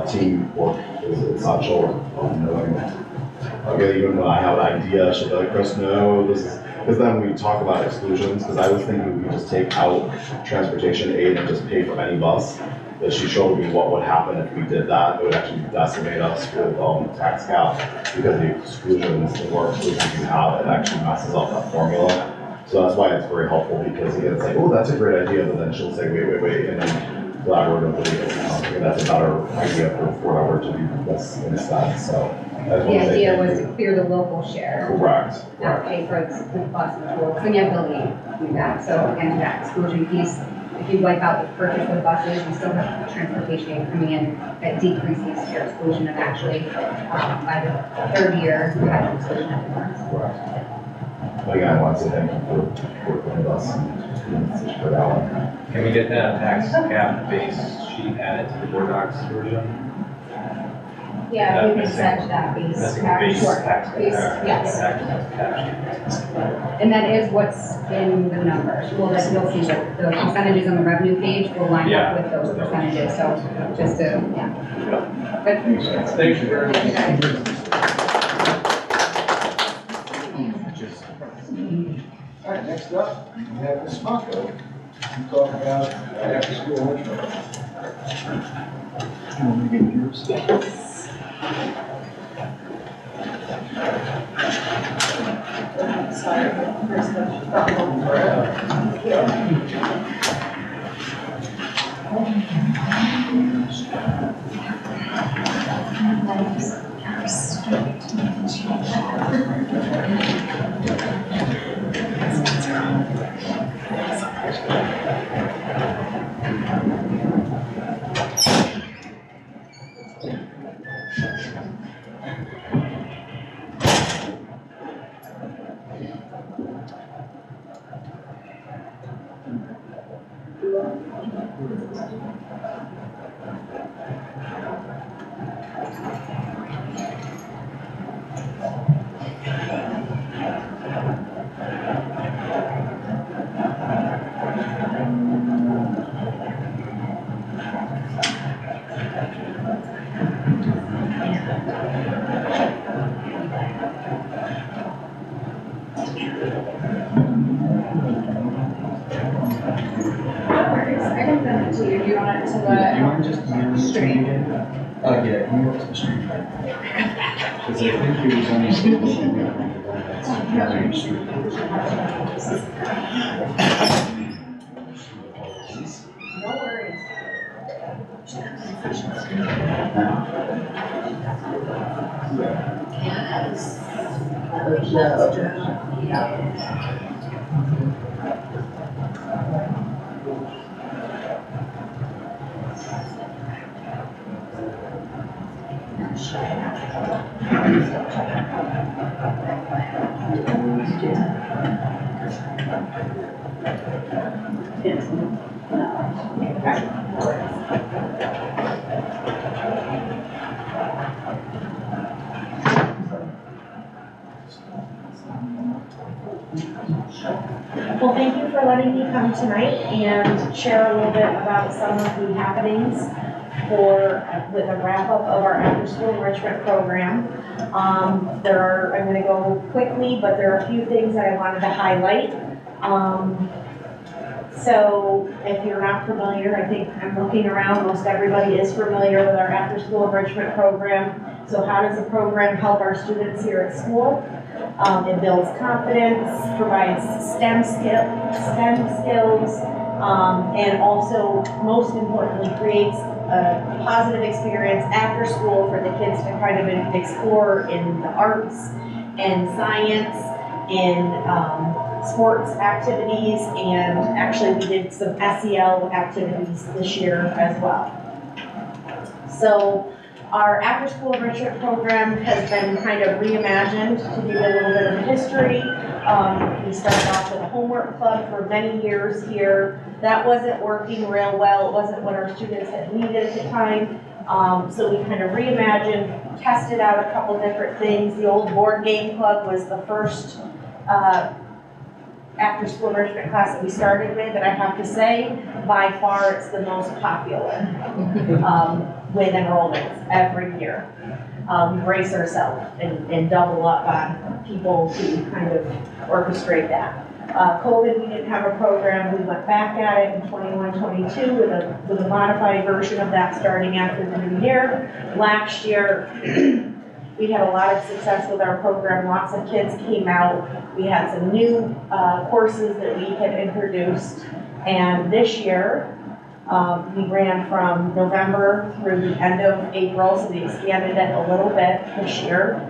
Teamwork is essential. Knowing, again, even when I have an idea, she'll be like, Chris, no, this is, because then we talk about exclusions, because I was thinking we just take out transportation aid and just pay for any bus. But she showed me what would happen if we did that. It would actually decimate us with tax cap, because the exclusions, the more exclusions you have, it actually messes up that formula. So that's why it's very helpful, because again, it's like, oh, that's a great idea, but then she'll say, wait, and then collaboratively, that's a better idea for whoever to do this instead, so. The idea was to clear the local share. Correct. Not pay for the bus and tool, because then you have ability to do that. So again, that exclusion piece, if you wipe out the purchase of the buses, you still have transportation coming in that decreases your exclusion, and actually, by the third year, you have exclusion at the front. Correct. But again, I want to say thank you for working with us and for that one. Can we get that tax cap base sheet added to the board docs version? Yeah, we can send that base. Missing the base Sure. tax. Base, yes. And that is what's in the numbers. Well, that you'll see that the percentages on the revenue page will line Yeah. up with those percentages, so just to, yeah. Good. Thank you very much. All right, next up, we have Ms. Mako to talk about after-school enrichment. You want me to get yours? Sorry, first I can send it to you. Do you want it to Do you the mind just emailing it to me stream? again? Yeah, email it to the stream. Because I think it was only so long that's gathering stream. No worries. Well, thank you for letting me come tonight and share a little bit about some of the happenings with a wrap-up of our after-school enrichment program. I'm gonna go quickly, but there are a few things that I wanted to highlight. So if you're not familiar, I think I'm looking around, most everybody is familiar with our after-school enrichment program. So how does the program help our students here at school? It builds confidence, provides STEM skills, and also, most importantly, creates a positive experience after school for the kids to kind of explore in the arts and science, in sports activities, and actually we did some SEL activities this year as well. So our after-school enrichment program has been kind of reimagined. To give you a little bit of history, we started off with a homework club for many years here. That wasn't working real well. It wasn't what our students had needed at the time. So we kind of reimagined, tested out a couple different things. The old board game club was the first after-school enrichment class that we started with, and I have to say, by far, it's the most popular with enrollments every year. We brace ourselves and double up on people to kind of orchestrate that. COVID, we didn't have a program. We went back at it in 21-22 with a modified version of that starting after the new year. Last year, we had a lot of success with our program. Lots of kids came out. We had some new courses that we had introduced. And this year, we ran from November through the end of April, so we expanded it a little bit this year.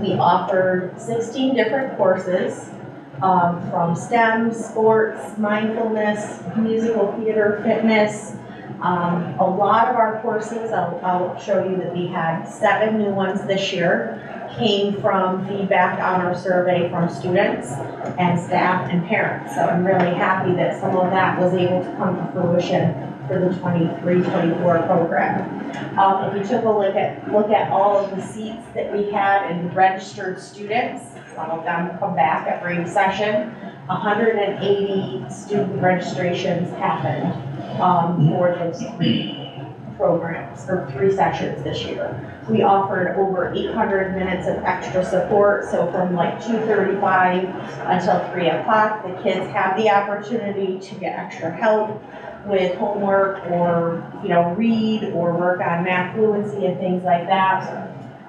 We offered 16 different courses from STEM, sports, mindfulness, musical theater, fitness. A lot of our courses, I'll show you that we had 7 new ones this year, came from feedback on our survey from students and staff and parents. So I'm really happy that some of that was able to come to fruition for the 23-24 program. If you took a look at all of the seats that we had and registered students, some of them come back every session, 180 student registrations happened for those 3 programs, or 3 sessions this year. We offered over 800 minutes of extra support, so from like 2:35 until 3 o'clock, the kids have the opportunity to get extra help with homework or, read or work on math fluency and things like that.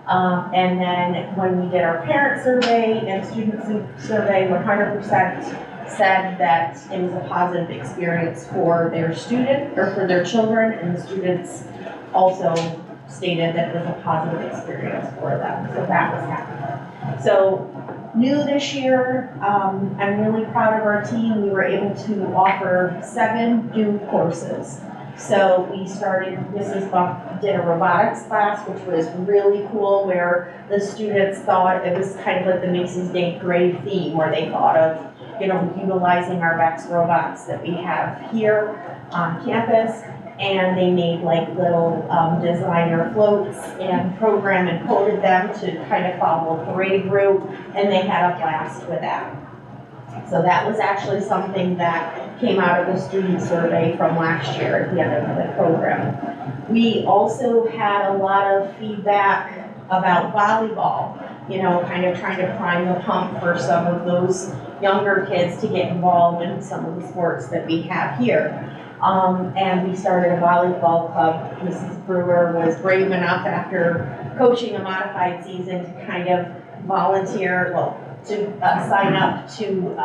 And then when we did our parent survey and student survey, 100% said that it was a positive experience for their student or for their children, and the students also stated that it was a positive experience for them. So that was happening. So new this year, I'm really proud of our team. We were able to offer 7 new courses. So we started, Mrs. Buck did a robotics class, which was really cool, where the students thought it was kind of like the Macy's Day Parade theme, where they thought of, utilizing our VEX robots that we have here on campus, and they made like little designer floats and programmed and coded them to kind of follow a parade route, and they had a blast with that. So that was actually something that came out of the student survey from last year at the end of the program. We also had a lot of feedback about volleyball, kind of trying to prime the pump for some of those younger kids to get involved in some of the sports that we have here. And we started a volleyball club. Mrs. Brewer was brave enough, after coaching a modified season, to kind of volunteer, to sign up to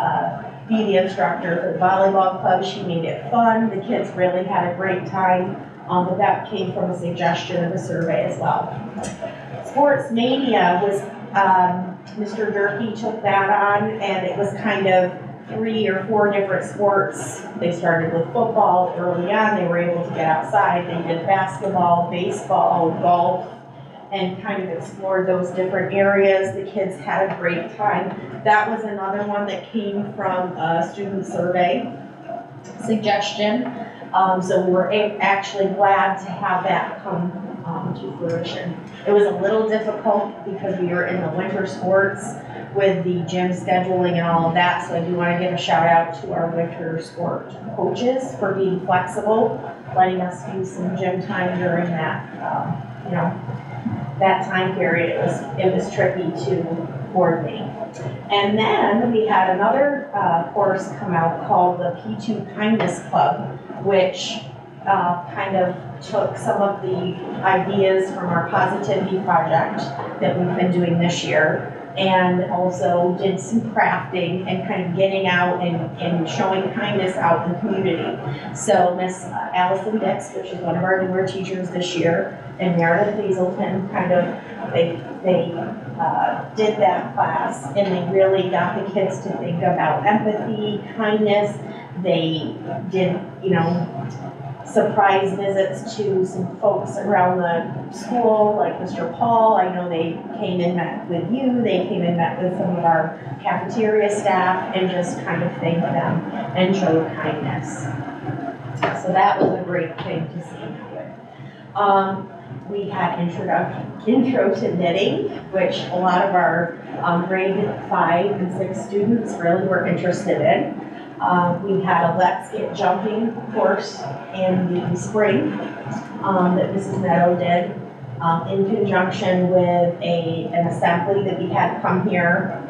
be the instructor for the volleyball club. She made it fun. The kids really had a great time. But that came from a suggestion of a survey as well. Sports Mania was, Mr. Durkee took that on, and it was kind of 3 or 4 different sports. They started with football early on. They were able to get outside. They did basketball, baseball, golf, and kind of explored those different areas. The kids had a great time. That was another one that came from a student survey suggestion. So we were actually glad to have that come to fruition. It was a little difficult because we were in the winter sports with the gym scheduling and all of that, so I do want to give a shout out to our winter sport coaches for being flexible, letting us use some gym time during that, that time period. It was tricky to coordinate. And then we had another course come out called the P2 Kindness Club, which kind of took some of the ideas from our positivity project that we've been doing this year, and also did some crafting and kind of getting out and showing kindness out in the community. So Miss Allison Dix, which is one of our newer teachers this year, and Meredith Hazelton they did that class, and they really got the kids to think about empathy, kindness. They did, surprise visits to some folks around the school, like Mr. Paul. I know they came and met with you. They came and met with some of our cafeteria staff and just kind of thanked them and showed kindness. So that was a great thing to see. We had intro to knitting, which a lot of our grade 5 and 6 students really were interested in. We had a Let's Get Jumping course in the spring that Mrs. Meadow did in conjunction with an assembly that we had come here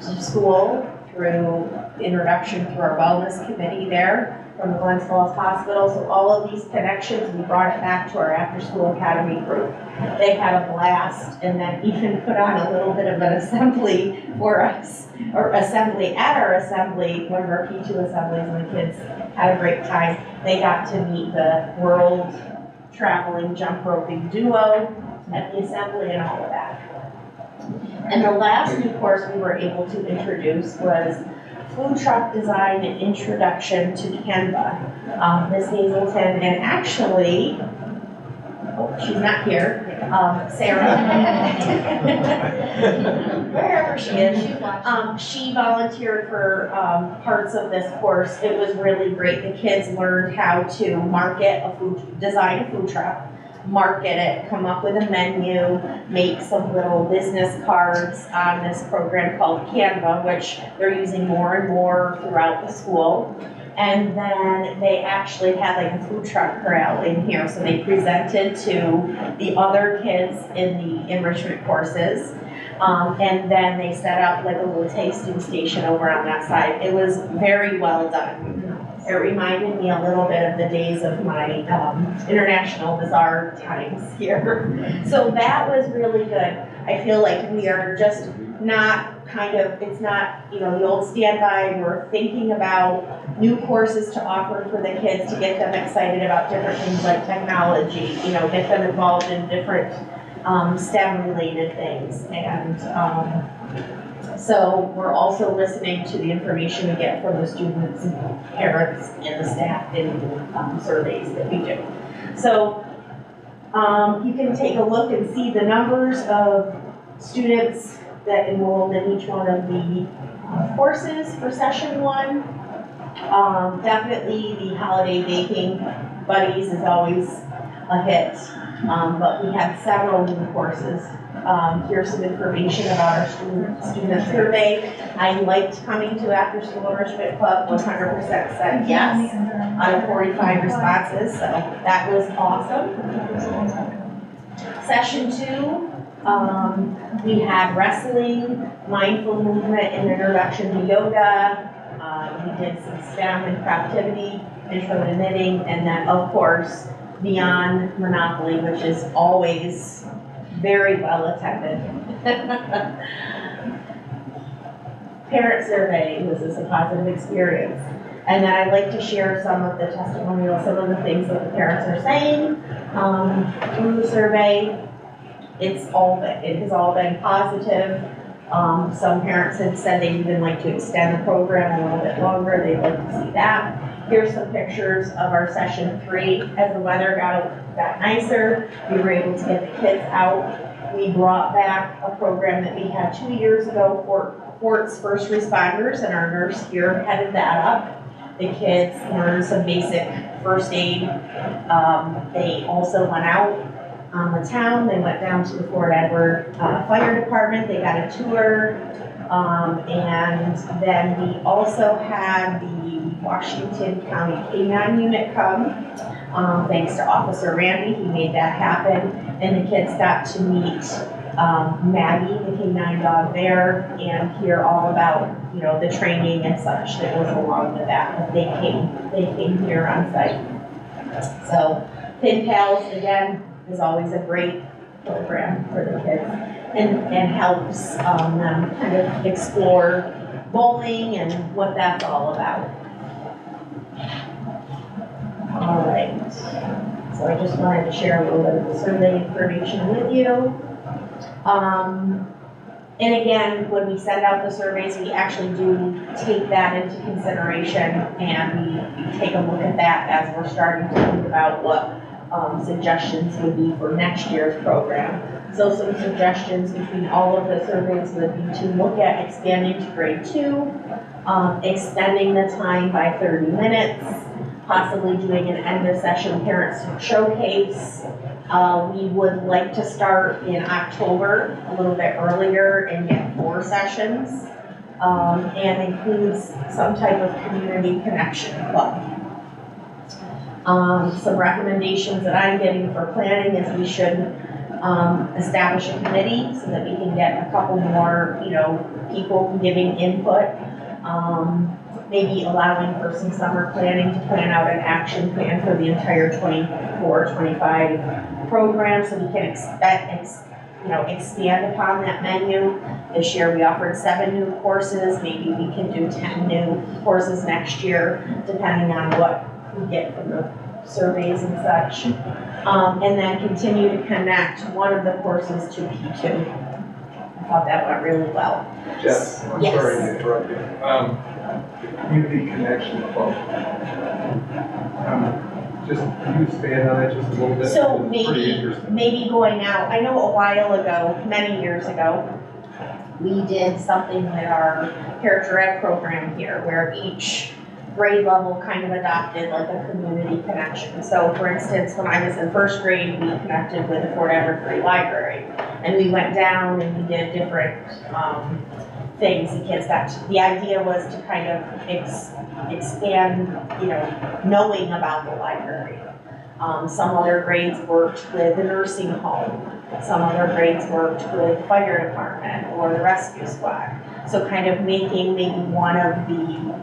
to school through introduction through our wellness committee there from the Glens Falls Hospital. So all of these connections, we brought it back to our after-school academy group. They had a blast, and then even put on a little bit of an assembly for us, or assembly at our assembly, one of our P2 assemblies, and the kids had a great time. They got to meet the world traveling jump roping duo at the assembly and all of that. And the last new course we were able to introduce was food truck design and introduction to Canva. Ms. Hazelton, and actually, she's not here, Sarah, wherever she is, she volunteered for parts of this course. It was really great. The kids learned how to design a food truck, market it, come up with a menu, make some little business cards on this program called Canva, which they're using more and more throughout the school. And then they actually had like a food truck corral in here, so they presented to the other kids in the enrichment courses. And then they set up like a little tasting station over on that side. It was very well done. It reminded me a little bit of the days of my international bazaar times here. So that was really good. I feel like we are just not it's not, the old standby. We're thinking about new courses to offer for the kids to get them excited about different things like technology, get them involved in different STEM related things. And so we're also listening to the information we get from the students and parents and the staff in surveys that we do. So you can take a look and see the numbers of students that enrolled in each one of the courses for session 1. Definitely the holiday baking buddies is always a hit, but we had several new courses. Here's some information about our student survey. I liked coming to After School Enrichment Club. 100% said yes out of 45 responses, so that was awesome. Session 2, we had wrestling, mindful movement, and introduction to yoga. We did some STEM and craftivity, intro to knitting, and then of course Beyond Monopoly, which is always very well attended. Parent survey, was this a positive experience? And then I'd like to share some of the testimonials, some of the things that the parents are saying through the survey. It has all been positive. Some parents had said they'd even like to extend the program a little bit longer. They'd like to see that. Here's some pictures of our session 3. As the weather got nicer, we were able to get the kids out. We brought back a program that we had 2 years ago for Fort's first responders, and our nurse here headed that up. The kids learned some basic first aid. They also went out the town. They went down to the Fort Edward Fire Department, they got a tour. And then we also had the Washington County K-9 unit come, thanks to Officer Randy, he made that happen. And the kids got to meet Maggie, the K-9 dog there, and hear all about, you know, the training and such that goes along with that. But they came here on site. So Pin Pals, again, is always a great program for the kids and helps them kind of explore bowling and what that's all about. All right, so I just wanted to share a little bit of the survey information with you. And again, when we send out the surveys, we actually do take that into consideration and we take a look at that as we're starting to think about what suggestions would be for next year's program. So some suggestions between all of the surveys would be to look at expanding to grade 2, extending the time by 30 minutes, possibly doing an end of session parents showcase. We would like to start in October, a little bit earlier, and get 4 sessions, and includes some type of community connection club. Some recommendations that I'm getting for planning is we should establish a committee so that we can get a couple more, you know, people giving input. Maybe allowing for some summer planning to plan out an action plan for the entire 24-25 program so we can expand upon that menu. This year we offered 7 new courses. Maybe we can do 10 new courses next year, depending on what we get from the surveys and such. And then continue to connect one of the courses to P2. I thought that went really well. Jess, I'm Yes. sorry to interrupt you. Community Connection Club. Just, can you expand on that just a little bit? So It's pretty interesting. maybe going out, I know a while ago, many years ago, we did something with our character ed program here where each grade level kind of adopted like a community connection. So for instance, when I was in 1st grade, we connected with the Fort Edward Free Library. And we went down and we did different things. The kids got to, the idea was to kind of expand, you know, knowing about the library. Some other grades worked with the nursing home. Some other grades worked with fire department or the rescue squad. So kind of making maybe one of the,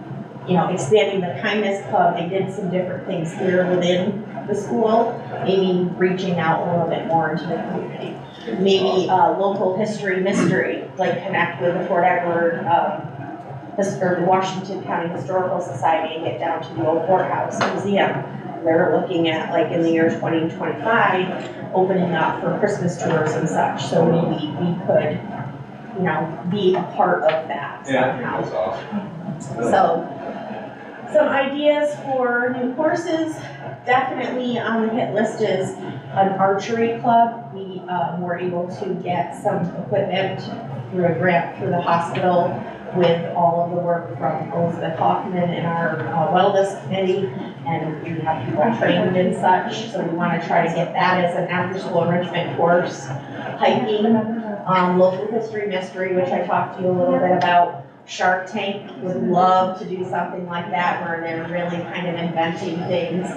you know, expanding the kindness club. They did some different things here within the school, maybe reaching out a little bit more into the community. Maybe local history mystery, like connect with the Fort Edward, or the Washington County Historical Society and get down to the old courthouse museum. They're looking at, like in the year 2025, opening up for Christmas tours and such. So maybe we could, you know, be a part of that Yeah, I somehow. think that's awesome. So, some ideas for new courses, definitely on the hit list is an archery club. We were able to get some equipment through a grant through the hospital with all of the work from Elizabeth Hoffman and our wellness committee, and we have people trained and such, so we want to try to get that as an after-school enrichment course. Hiking, local history mystery, which I talked to you a little bit about. Shark Tank would love to do something like that where they're really kind of inventing things.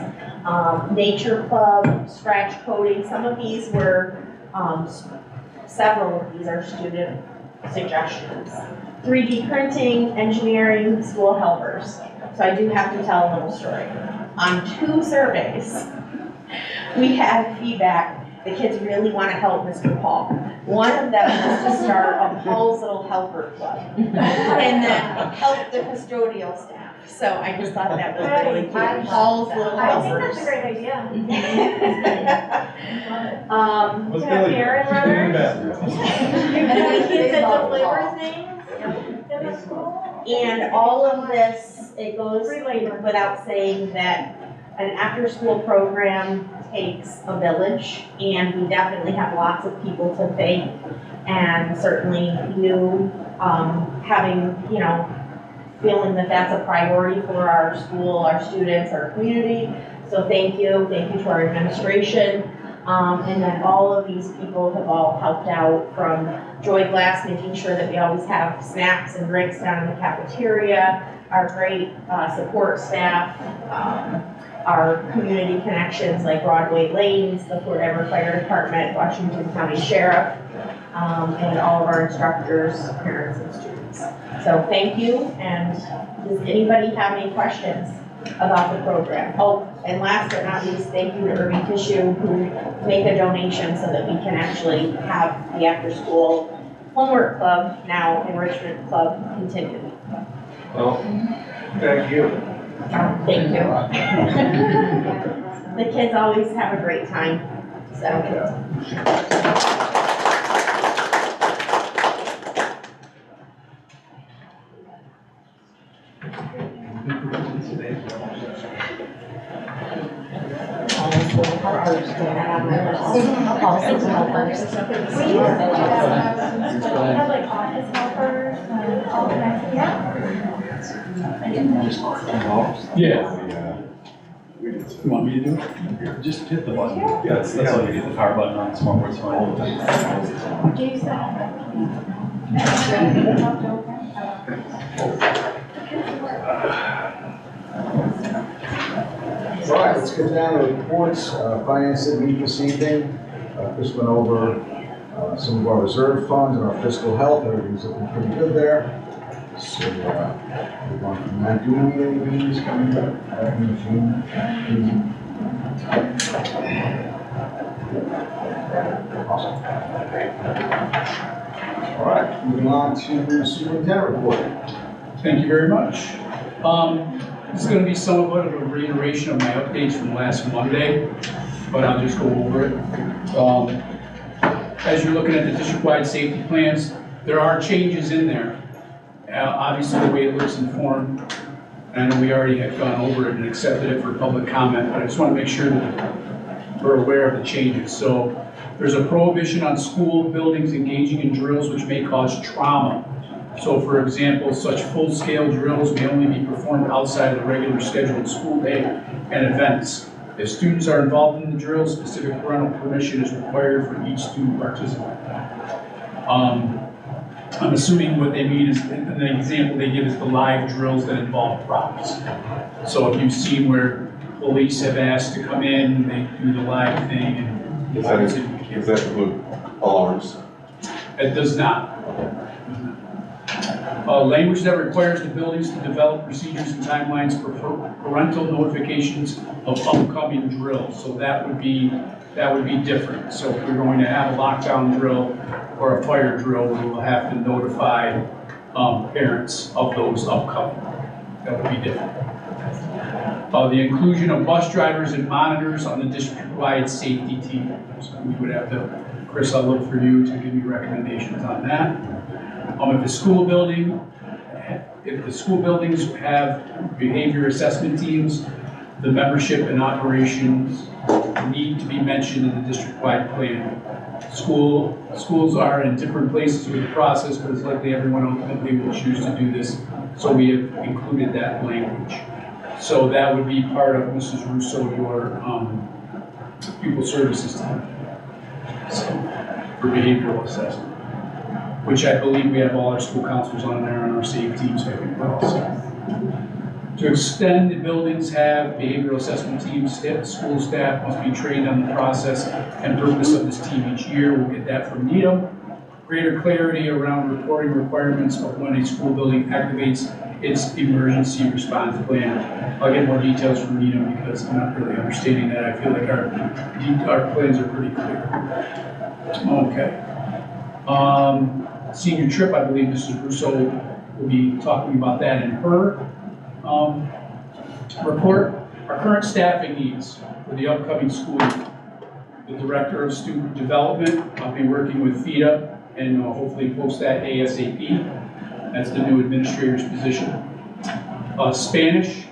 Nature Club, scratch coding, some of these were, several of these are student suggestions. 3D printing, engineering, school helpers. So I do have to tell a little story. On 2 surveys, we had feedback, the kids really want to help Mr. Paul. One of them was to start a Paul's Little Helper Club and then help the custodial staff. So I just thought that was really cute. Paul's Little I think Helpers. that's a great idea. What's We have Billy? Karen runners. And then the kids that deliver things. And all of this, it goes without saying that an after-school program takes a village, and we definitely have lots of people to thank, and certainly you having, you know, feeling that that's a priority for our school, our students, our community. So thank you to our administration. And then all of these people have all helped out, from Joy Glass, making sure that we always have snacks and drinks down in the cafeteria, our great support staff, our community connections like Broadway Lanes, the Fort Edward Fire Department, Washington County Sheriff, and all of our instructors, parents, and students. So thank you, and does anybody have any questions about the program? Oh, and last but not least, thank you to Irving Tissue, who make a donation so that we can actually have the after-school homework club, now enrichment club, continue. Well, thank you. Thank you. The kids always have a great time, so. Have like office helpers and all that, yeah. Yeah. You want me to do it? Just hit the button. Yeah, that's all you get, the power button on smart board's fine. Jason. All right, let's get down to reports. Finance didn't meet this evening. Chris went over some of our reserve funds and our fiscal health. Everything's looking pretty good there. So, move on from that. Do we need any meetings coming up in June? Awesome. All right, moving on to superintendent report. Thank you very much. This is going to be somewhat of a reiteration of my updates from last Monday, but I'll just go over it. As you're looking at the district-wide safety plans, there are changes in there. Obviously, the way it looks in form, and I know we already had gone over it and accepted it for public comment, but I just want to make sure that we're aware of the changes. So there's a prohibition on school buildings engaging in drills which may cause trauma. So for example, such full-scale drills may only be performed outside of the regular scheduled school day and events. If students are involved in the drill, specific parental permission is required for each student participant. I'm assuming what they mean is, an example they give is the live drills that involve props. So if you've seen where police have asked to come in, they do the live thing, and Does that include alarms? it does not. Language that requires the buildings to develop procedures and timelines for parental notifications of upcoming drills. So that would be different. So if we're going to have a lockdown drill or a fire drill, we will have to notify parents of those upcoming. That would be different. The inclusion of bus drivers and monitors on the district-wide safety team. So we would have to, Chris, I'll look for you to give me recommendations on that. If the school buildings have behavior assessment teams, the membership and operations need to be mentioned in the district-wide plan. Schools are in different places with the process, but it's likely everyone ultimately will choose to do this, so we have included that language. So that would be part of Mrs. Russo, your pupil services team, so, for behavioral assessment, which I believe we have all our school counselors on there and our safe teams, so I think we're all set. To extend, the buildings have behavioral assessment teams. School staff must be trained on the process and purpose of this team each year. We'll get that from Needham. Greater clarity around reporting requirements of when a school building activates its emergency response plan. I'll get more details from Needham because I'm not really understanding that. I feel like our plans are pretty clear. Okay. Senior trip, I believe Mrs. Russo will be talking about that in her report. Our current staffing needs for the upcoming school year. The Director of Student Development, I'll be working with FIDA and hopefully post that ASAP. That's the new administrator's position. Spanish,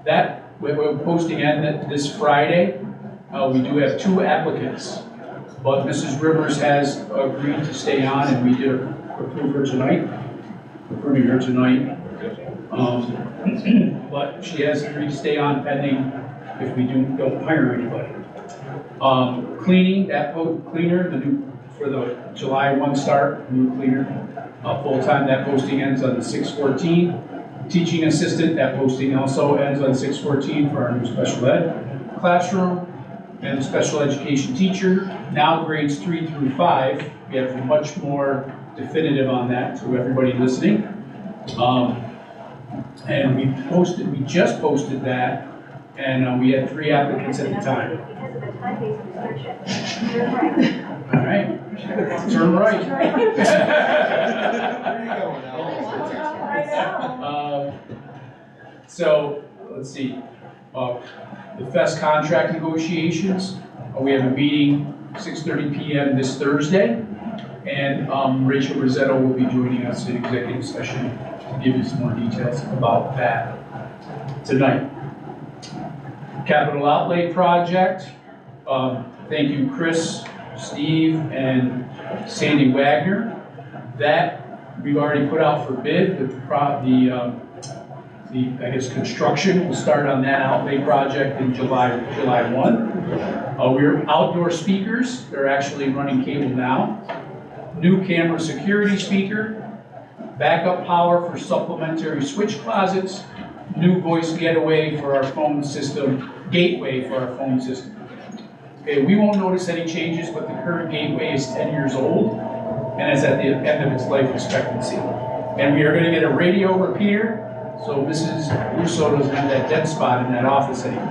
that we're posting that this Friday. We do have 2 applicants, but Mrs. Rivers has agreed to stay on, and we did approve her tonight. Approving her tonight. But she has agreed to stay on pending if we don't hire anybody. Cleaning, cleaner, the new, for the July 1 start, new cleaner, full-time, that posting ends on the 6/14. Teaching assistant, that posting also ends on 6/14 for our new special ed classroom. And the special education teacher, now grades 3 through 5. We have much more definitive on that to everybody listening. And we just posted that, and we had 3 applicants at the time. Because of the time-based restriction. All right, turn right. So, let's see, the FES contract negotiations, we have a meeting 6:30 PM this Thursday, and Rachel Rossetto will be joining us in executive session to give you some more details about that tonight. Capital outlay project, thank you Chris, Steve, and Sandy Wagner. That we've already put out for bid. The I guess construction will start on that outlay project in July 1. We're outdoor speakers. They're actually running cable now. New camera security speaker. Backup power for supplementary switch closets. New voice gateway for our phone system. Gateway for our phone system. Okay, we won't notice any changes, but the current gateway is 10 years old and is at the end of its life expectancy. And we are going to get a radio repeater, so Mrs. Russo doesn't have that dead spot in that office anymore.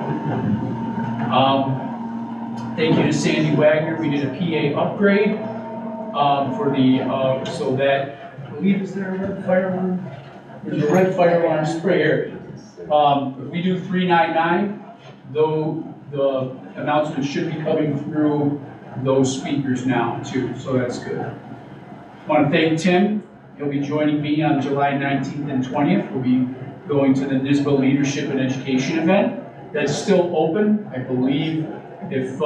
Thank you to Sandy Wagner. We did a PA upgrade for the, so that, I believe, is there a red fire alarm? There's a red fire alarm sprayer. If we do 399, though the announcement should be coming through those speakers now too, so that's good. I want to thank Tim. He'll be joining me on July 19th and 20th. We'll be going to the NYSSBA Leadership and Education event. That's still open, I believe. If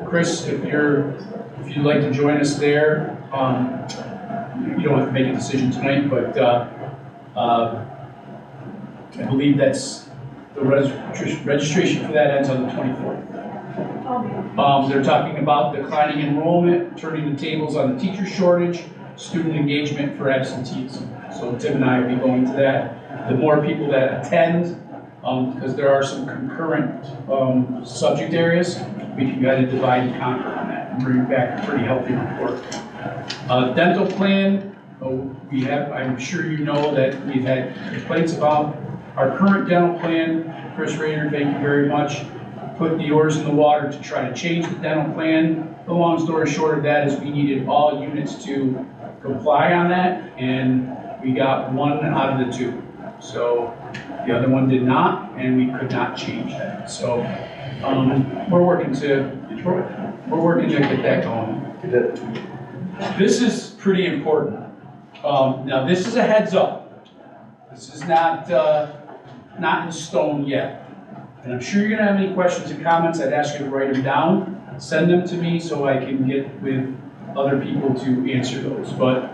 Chris, if you'd like to join us there, you don't have to make a decision tonight, but I believe that's the registration for that ends on the 24th. They're talking about declining enrollment, turning the tables on the teacher shortage, student engagement for absenteeism. So Tim and I will be going to that. The more people that attend, because there are some concurrent subject areas, we can kind of divide and conquer on that and bring back a pretty healthy report. Dental plan, I'm sure you know that we've had complaints about our current dental plan. Chris Rader, thank you very much. Put the oars in the water to try to change the dental plan. The long story short of that is we needed all units to comply on that, and we got 1 out of the 2. So the other one did not, and we could not change that. So we're working to get that going. This is pretty important. Now this is a heads up. This is not in stone yet. And I'm sure you're gonna have any questions and comments. I'd ask you to write them down, send them to me so I can get with other people to answer those. But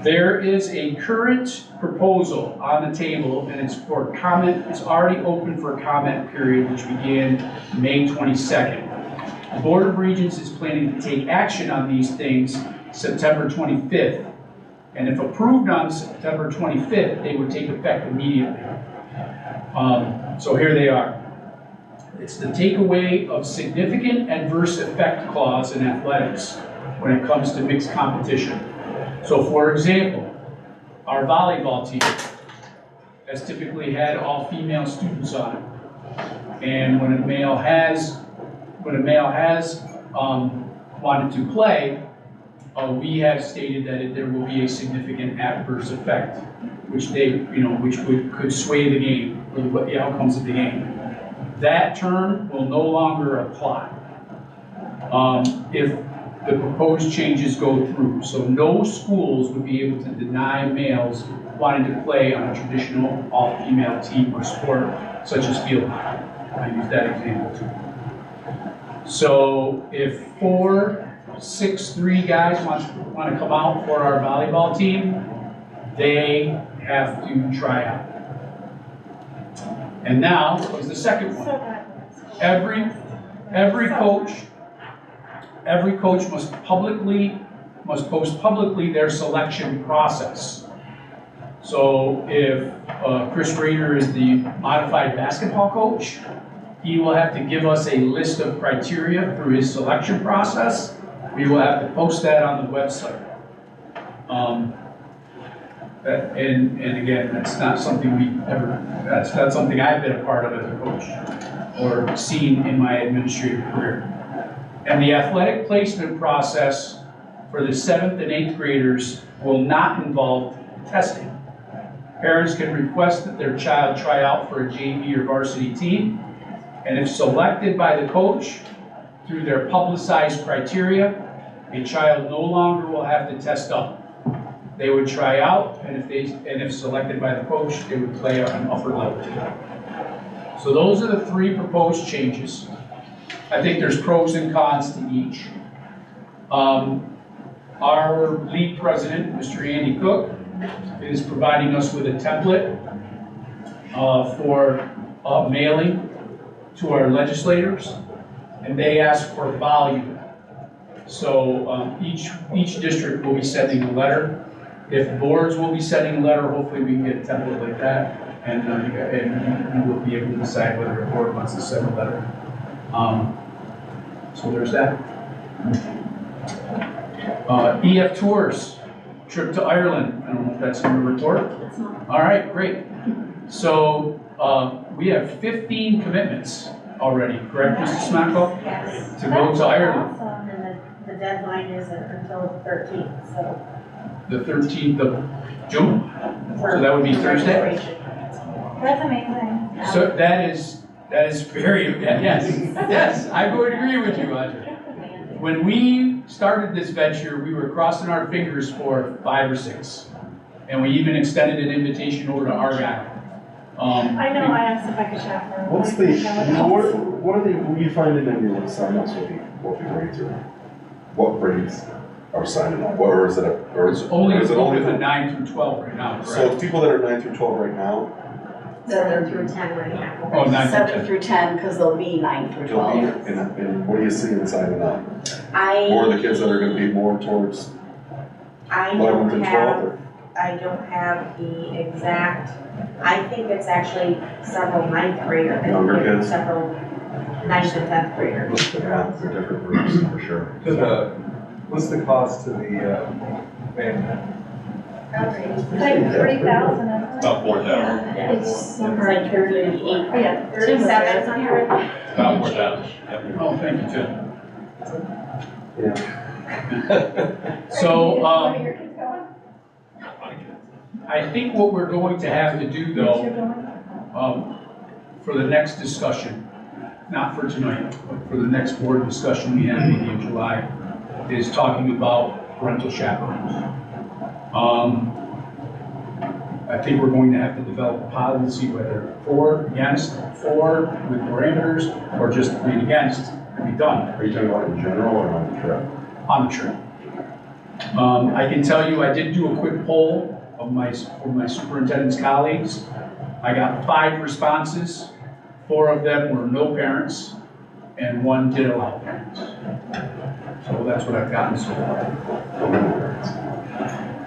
there is a current proposal on the table, and it's for comment. It's already open for a comment period, which began May 22nd. The Board of Regents is planning to take action on these things September 25th. And if approved on September 25th, they would take effect immediately. So here they are. It's the takeaway of significant adverse effect clause in athletics when it comes to mixed competition. So for example, our volleyball team has typically had all female students on it. And when a male has wanted to play, we have stated that there will be a significant adverse effect, which could sway the game, or the outcomes of the game. That term will no longer apply if the proposed changes go through. So no schools would be able to deny males wanting to play on a traditional all-female team or sport, such as field hockey. I use that example too. So if 4, 6, 3 guys want to come out for our volleyball team, they have to try out. And now is the second one. Every coach must post publicly their selection process. So if Chris Rader is the modified basketball coach, he will have to give us a list of criteria through his selection process. We will have to post that on the website. And again, that's not something that's not something I've been a part of as a coach or seen in my administrative career. And the athletic placement process for the 7th and 8th graders will not involve testing. Parents can request that their child try out for a JV or varsity team, and if selected by the coach through their publicized criteria, a child no longer will have to test up. They would try out, and if selected by the coach, they would play on an upper level. So those are the 3 proposed changes. I think there's pros and cons to each. Our league president, Mr. Andy Cook, is providing us with a template for mailing to our legislators, and they ask for volume. So each district will be sending a letter. If boards will be sending a letter, hopefully we can get a template like that, and you will be able to decide whether a board wants to send a letter. So there's that. EF Tours, trip to Ireland. I don't know if that's in the report. All right, great. So we have 15 commitments already, correct, Mrs. Smacko? Yes. To go to Ireland. Awesome. And the deadline is until the 13th, so. The 13th of June? So that would be Thursday? Registration. That's amazing. So that is very, yes, I would agree with you, Audrey. When we started this venture, we were crossing our fingers for 5 or 6. And we even extended an invitation over to Argyle. I know, I asked if I could chaperone. What's the, what are they, what are you finding in your signups what the grades are? What grades are signing up? Or is it It's only is it open only to 9 through 12 right now, So correct? it's people that are 9 through 12 right now, 7 through 10 right now. Oh, 9 through 10. 7 through 10, because they'll be 9 through they'll be, 12. and what do you see in signing up? I Or the kids that are gonna be more towards 11 don't to 12 have, or? I don't have the exact, I think it's actually several 9th graders. Younger kids? Several 9th and 10th graders. Yeah, they're different groups for sure. What's the cost to the family? It's like 3,000. About 4,000. It's It's like 38. Oh, yeah, 3,700. About 4,000. Yep. Oh, thank you, Tim. Yeah. So, Where are your kids going? I think what we're going to have to do though, You're going? for the next discussion, not for tonight, but for the next board discussion we have maybe in July, is talking about parental chaperones. I think we're going to have to develop a policy, whether for, against, for, with parameters, or just read against, and be done. Are you talking about in general or on the trip? On the trip. I can tell you, I did do a quick poll of my superintendent's colleagues. I got 5 responses. 4 of them were no parents, and 1 did allow parents. So that's what I've gotten so far. How many parents?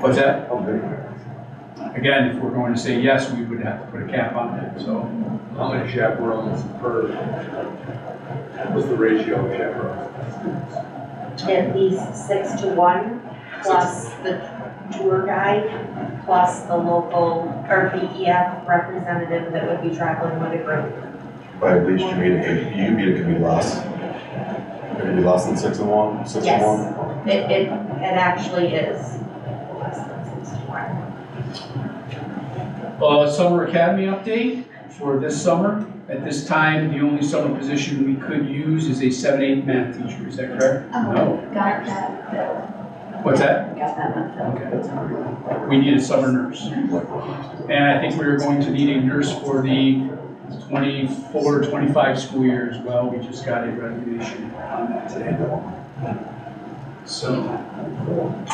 What's that? How many parents? Again, if we're going to say yes, we would have to put a cap on it, so. How many chaperones per, what's the ratio of chaperones? At least 6 to 1, plus the tour guide, plus the local, or BEF representative that would be traveling with a group. By at least you mean it could be less? It could be less than 6 and 1, 6 and Yes. 1? It actually is less than 6 to 1. Summer Academy update for this summer. At this time, the only summer position we could use is a 7-8 math teacher, is that correct? No? Got that filled. What's that? Got that one filled. Okay. That's pretty We need a summer nurse. good. And I think we're going to need a nurse for the 24-25 school year as well. We just got a resignation on that today. So,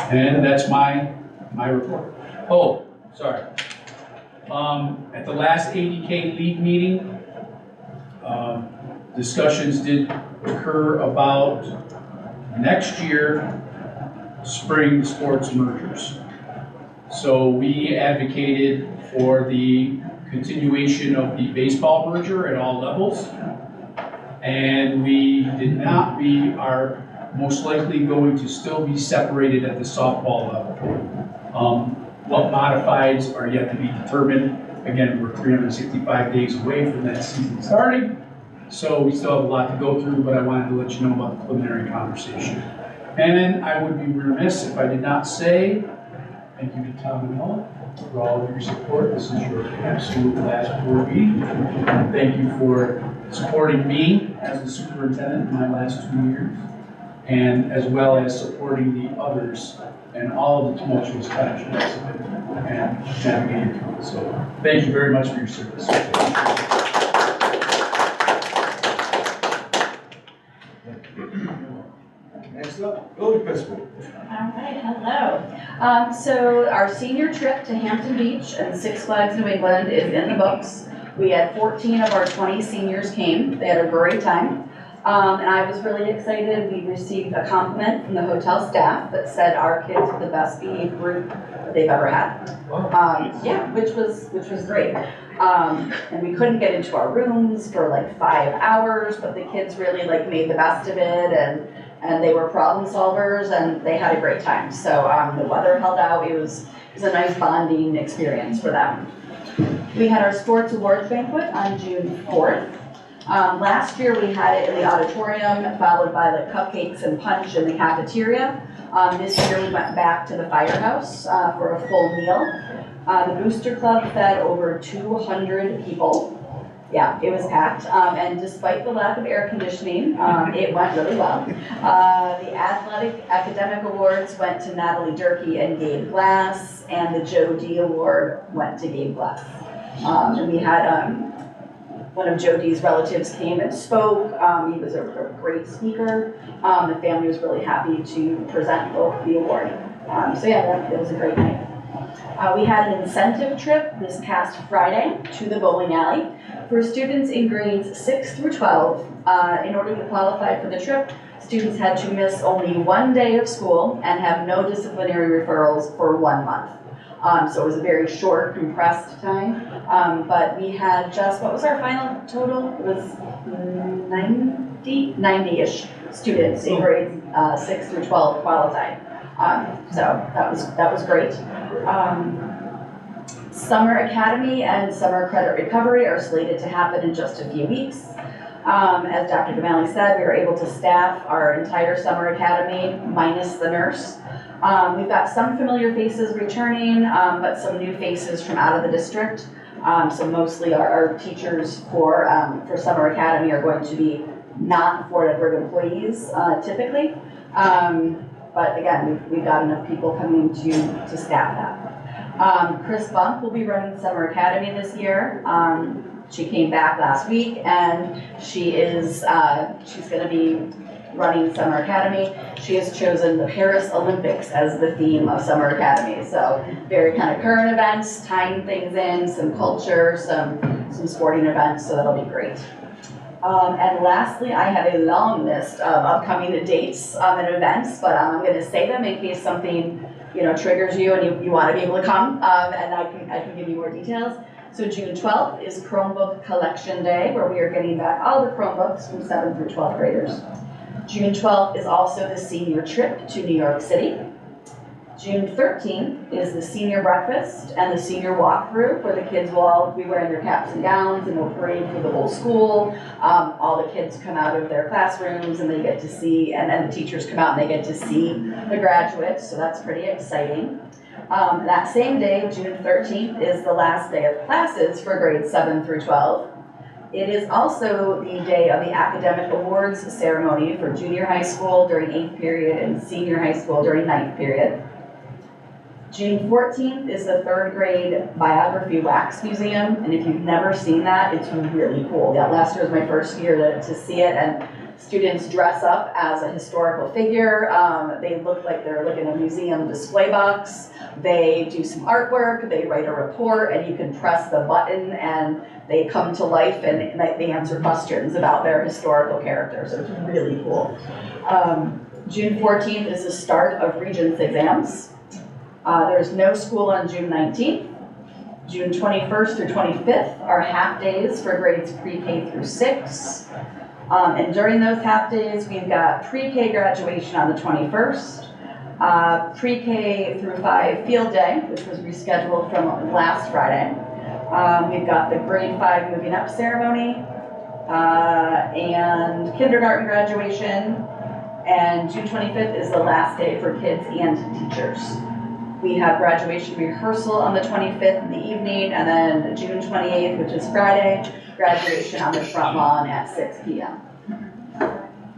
and that's my report. Oh, sorry. At the last ADK league meeting, discussions did occur about next year spring sports mergers. So we advocated for the continuation of the baseball merger at all levels. And we are most likely going to still be separated at the softball level. What modifieds are yet to be determined. Again, we're 365 days away from that season starting. So we still have a lot to go through, but I wanted to let you know about the preliminary conversation. And I would be remiss if I did not say thank you to Tom and Ellen for all of your support. This is your absolute last board meeting. Thank you for supporting me as the superintendent in my last 2 years, and as well as supporting the others and all of the tumultuous times you guys have been and navigated through. So thank you very much for your service. Next up, building principal. All right, hello. So our senior trip to Hampton Beach and Six Flags New England is in the books. We had 14 of our 20 seniors came. They had a great time. And I was really excited. We received a compliment from the hotel staff that said our kids were the best behaved group that they've ever had. Yeah, which was great. And we couldn't get into our rooms for like 5 hours, but the kids really like made the best of it, and they were problem solvers, and they had a great time. So the weather held out. It was a nice bonding experience for them. We had our sports awards banquet on June 4th. Last year we had it in the auditorium, followed by like cupcakes and punch in the cafeteria. This year we went back to the firehouse for a full meal. The Booster Club fed over 200 people. Yeah, it was packed, and despite the lack of air conditioning, it went really well. The Athletic Academic Awards went to Natalie Durkee and Gabe Glass, and the Joe D Award went to Gabe Glass. And we had one of Joe D's relatives came and spoke. He was a great speaker. The family was really happy to present both the award. So yeah, it was a great night. We had an incentive trip this past Friday to the bowling alley for students in grades 6 through 12. In order to qualify for the trip, students had to miss only 1 day of school and have no disciplinary referrals for 1 month. So it was a very short, compressed time. But we had just, what was our final total? It was 90-ish students in grades 6 through 12 qualified. So that was great. Summer Academy and Summer Credit Recovery are slated to happen in just a few weeks. As Dr. Gamali said, we were able to staff our entire Summer Academy minus the nurse. We've got some familiar faces returning, but some new faces from out of the district. So mostly our teachers for Summer Academy are going to be not Fort Edward employees typically. But again, we've got enough people coming to staff that. Chris Bunk will be running Summer Academy this year. She came back last week, and she's going to be running Summer Academy. She has chosen the Paris Olympics as the theme of Summer Academy. So very kind of current events, tying things in, some culture, some sporting events, so that'll be great. And lastly, I have a long list of upcoming dates and events, but I'm going to say them in case something triggers you and you want to be able to come, and I can give you more details. So June 12th is Chromebook Collection Day, where we are getting back all the Chromebooks from 7th through 12th graders. June 12th is also the senior trip to New York City. June 13th is the senior breakfast and the senior walkthrough, where the kids will all be wearing their caps and gowns and we'll parade through the whole school. All the kids come out of their classrooms and they get to see, and then the teachers come out and they get to see the graduates, so that's pretty exciting. That same day, June 13th, is the last day of classes for grades 7 through 12. It is also the day of the academic awards ceremony for junior high school during 8th period and senior high school during 9th period. June 14th is the 3rd grade biography wax museum, and if you've never seen that, it's really cool. Yeah, last year was my first year to see it, and Students dress up as a historical figure. They look like they're like in a museum display box. They do some artwork, they write a report, and you can press the button and they come to life and they answer questions about their historical characters. So it's really cool. June 14th is the start of Regents exams. There's no school on June 19th. June 21st through 25th are half days for grades pre-K through 6. And during those half days, we've got pre-K graduation on the 21st, pre-K through 5 field day, which was rescheduled from last Friday. We've got the grade 5 moving up ceremony, and kindergarten graduation. And June 25th is the last day for kids and teachers. We have graduation rehearsal on the 25th in the evening, and then June 28th, which is Friday, graduation on the front lawn at 6 p.m.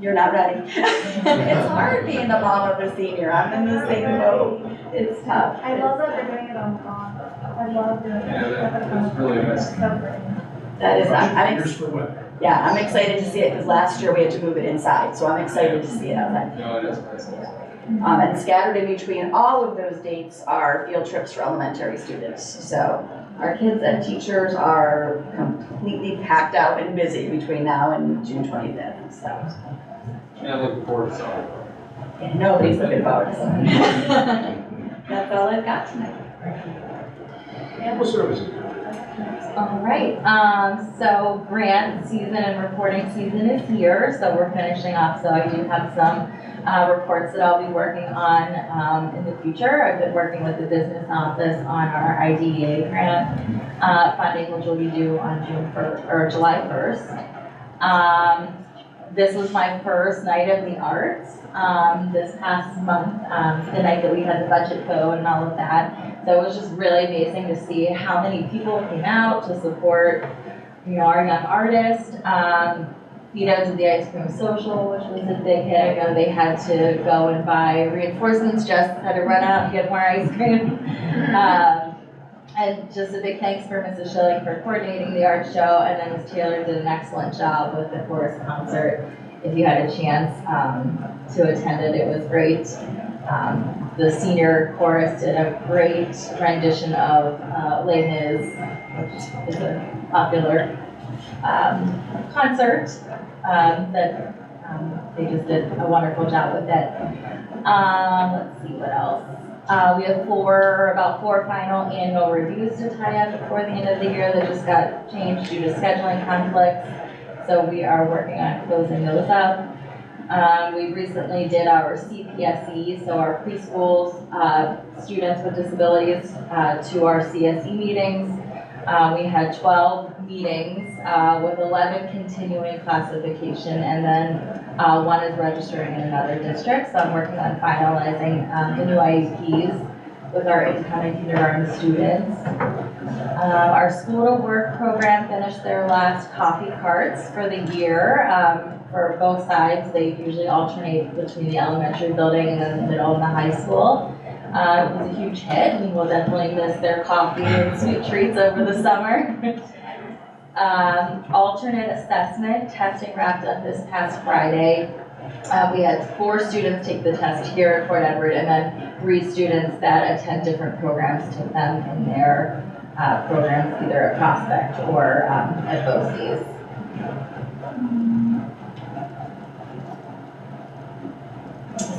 You're not ready. It's hard being the mom of a senior. I'm in the same boat. It's tough. I love that they're doing it on prom. I love doing it. Yeah, it's really nice. So pretty. That is, Here's for what? yeah, I'm excited to see it because last year we had to move it inside, so I'm excited to see it outside. No, it is nice. And scattered in between all of those dates are field trips for elementary students. So our kids and teachers are completely packed out and busy between now and June 25th. So Yeah, looking forward to summer. yeah, nobody's looking forward to something. That's all I've got tonight. Animal services. All right, so grant season and reporting season is here, so we're finishing up, so I do have some reports that I'll be working on in the future. I've been working with the business office on our IDEA grant funding, which will be due on July 1st. This was my first night of the arts this past month, the night that we had the budget vote and all of that. So it was just really amazing to see how many people came out to support, our young artist. Did the ice cream social, which was a big hit. I know they had to go and buy reinforcements, just had to run out and get more ice cream. And just a big thanks for Mrs. Schilling for coordinating the art show, and then Ms. Taylor did an excellent job with the chorus concert. If you had a chance to attend it, it was great. The senior chorus did a great rendition of Les Mis, which is a popular concert that they just did a wonderful job with it. Let's see what else. We have about four final annual reviews to tie up before the end of the year that just got changed due to scheduling conflicts. So we are working on closing those up. We recently did our CPSE, so our preschools, students with disabilities, to our CSE meetings. We had 12 meetings with 11 continuing classification, and then one is registering in another district. So I'm working on finalizing the new IEPs with our incoming kindergarten students. Our School to Work program finished their last coffee carts for the year. For both sides, they usually alternate between the elementary building and then the middle and the high school. It was a huge hit. We will definitely miss their coffee and sweet treats over the summer. Alternate assessment testing wrapped up this past Friday. We had 4 students take the test here at Fort Edward, and then 3 students that attend different programs took them in their programs, either at Prospect or at BOCES.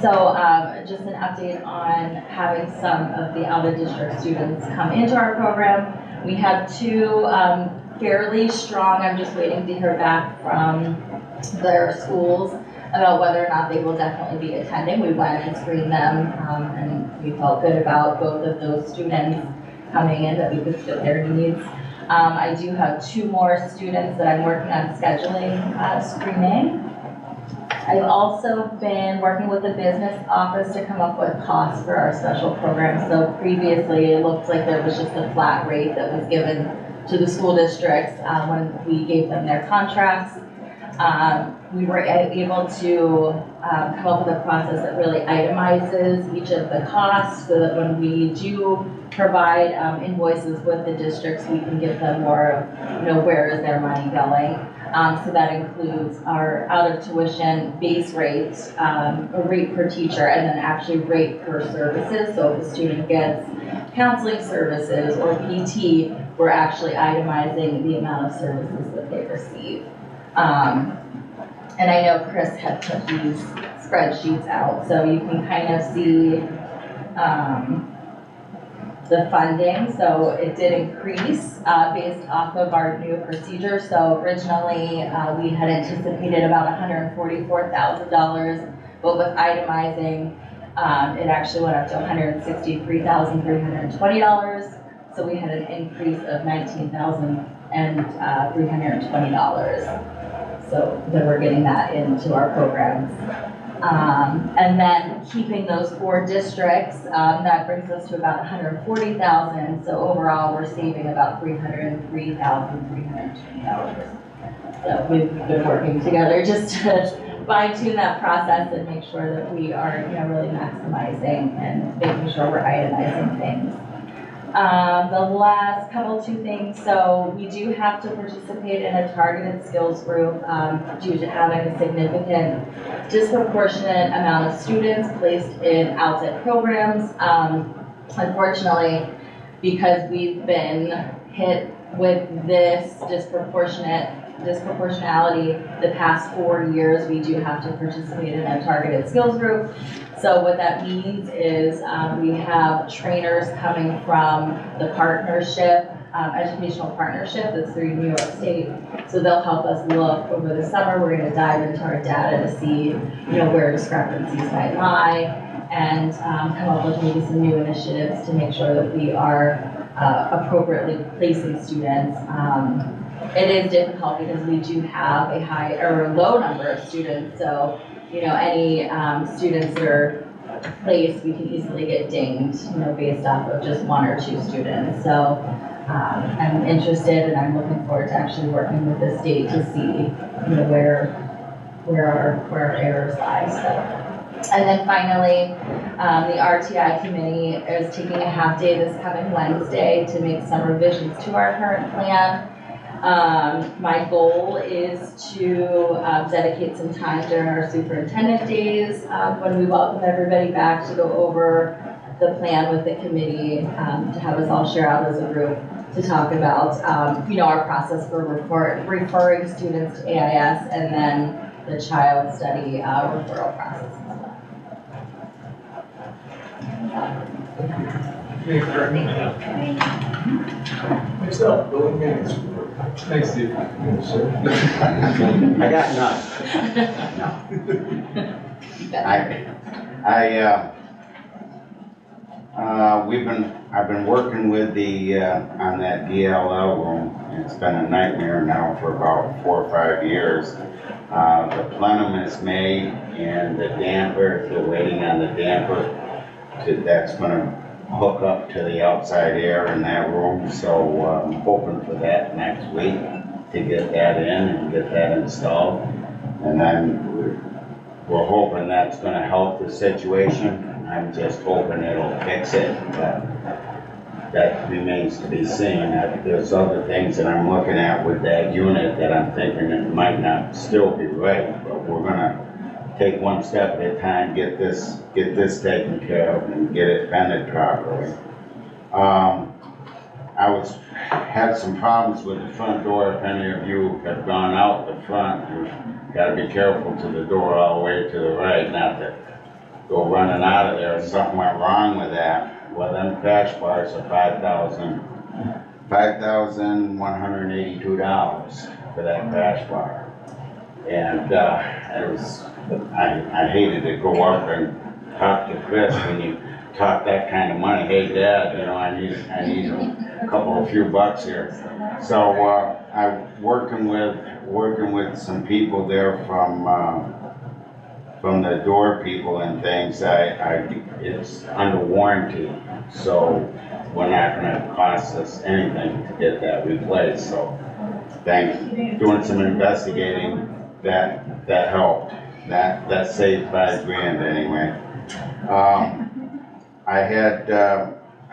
So just an update on having some of the out-of-district students come into our program. We have 2 fairly strong, I'm just waiting to hear back from their schools about whether or not they will definitely be attending. We went and screened them, and we felt good about both of those students coming in, that we could fit their needs. I do have 2 more students that I'm working on scheduling screening. I've also been working with the business office to come up with costs for our special programs. So previously, it looked like there was just a flat rate that was given to the school districts when we gave them their contracts. We were able to come up with a process that really itemizes each of the costs so that when we do provide invoices with the districts, we can give them more of, where is their money going. So that includes our out of tuition base rate, a rate per teacher, and then actually rate per services. So if a student gets counseling services or PT, we're actually itemizing the amount of services that they receive. And I know Chris had put these spreadsheets out, so you can kind of see the funding. So it did increase based off of our new procedure. So originally we had anticipated about $144,000, but with itemizing, it actually went up to $163,320. So we had an increase of $19,320. So then we're getting that into our programs. And then keeping those 4 districts, that brings us to about $140,000. So overall, we're saving about $303,320. So we've been working together just to fine tune that process and make sure that we are, really maximizing and making sure we're itemizing things. The last two things, so we do have to participate in a targeted skills group due to having a significant disproportionate amount of students placed in outside programs. Unfortunately, because we've been hit with this disproportionality the past 4 years, we do have to participate in a targeted skills group. So what that means is we have trainers coming from the partnership, educational partnership that's through New York State. So they'll help us look over the summer. We're going to dive into our data to see, where discrepancies might lie, and come up with maybe some new initiatives to make sure that we are appropriately placing students. It is difficult because we do have a high or a low number of students. So, any students that are placed, we can easily get dinged, based off of just 1 or 2 students. So I'm interested and I'm looking forward to actually working with the state to see, where our errors lie. So. And then finally, the RTI committee is taking a half day this coming Wednesday to make some revisions to our current plan. My goal is to dedicate some time during our superintendent days when we welcome everybody back to go over the plan with the committee, to have us all share out as a group to talk about, our process for referring students to AIS and then the child study referral process as well. Next up, building maintenance. Thanks, Steve. Yes, sir. I got none. I've been working with the, on that DLL room. It's been a nightmare now for about 4 or 5 years. The plenum is made and the damper, they're waiting on the damper that's gonna hook up to the outside air in that room. So I'm hoping for that next week to get that in and get that installed. And then we're hoping that's gonna help the situation. I'm just hoping it'll fix it, but that remains to be seen. There's other things that I'm looking at with that unit that I'm thinking it might not still be right, but we're gonna take one step at a time, get this taken care of and get it vented properly. Had some problems with the front door. If any of you have gone out the front, you've got to be careful to the door all the way to the right, not to go running out of there. Something went wrong with that. Well, them crash bars are $5,182 for that crash bar. And I hated to go up and talk to Chris when you talk that kind of money. Hey, Dad, I need a few bucks here. So I'm working with some people there from the door people and things. It's under warranty, so we're not going to cost us anything to get that replaced. So doing some investigating, that helped. That saved $5 grand anyway. I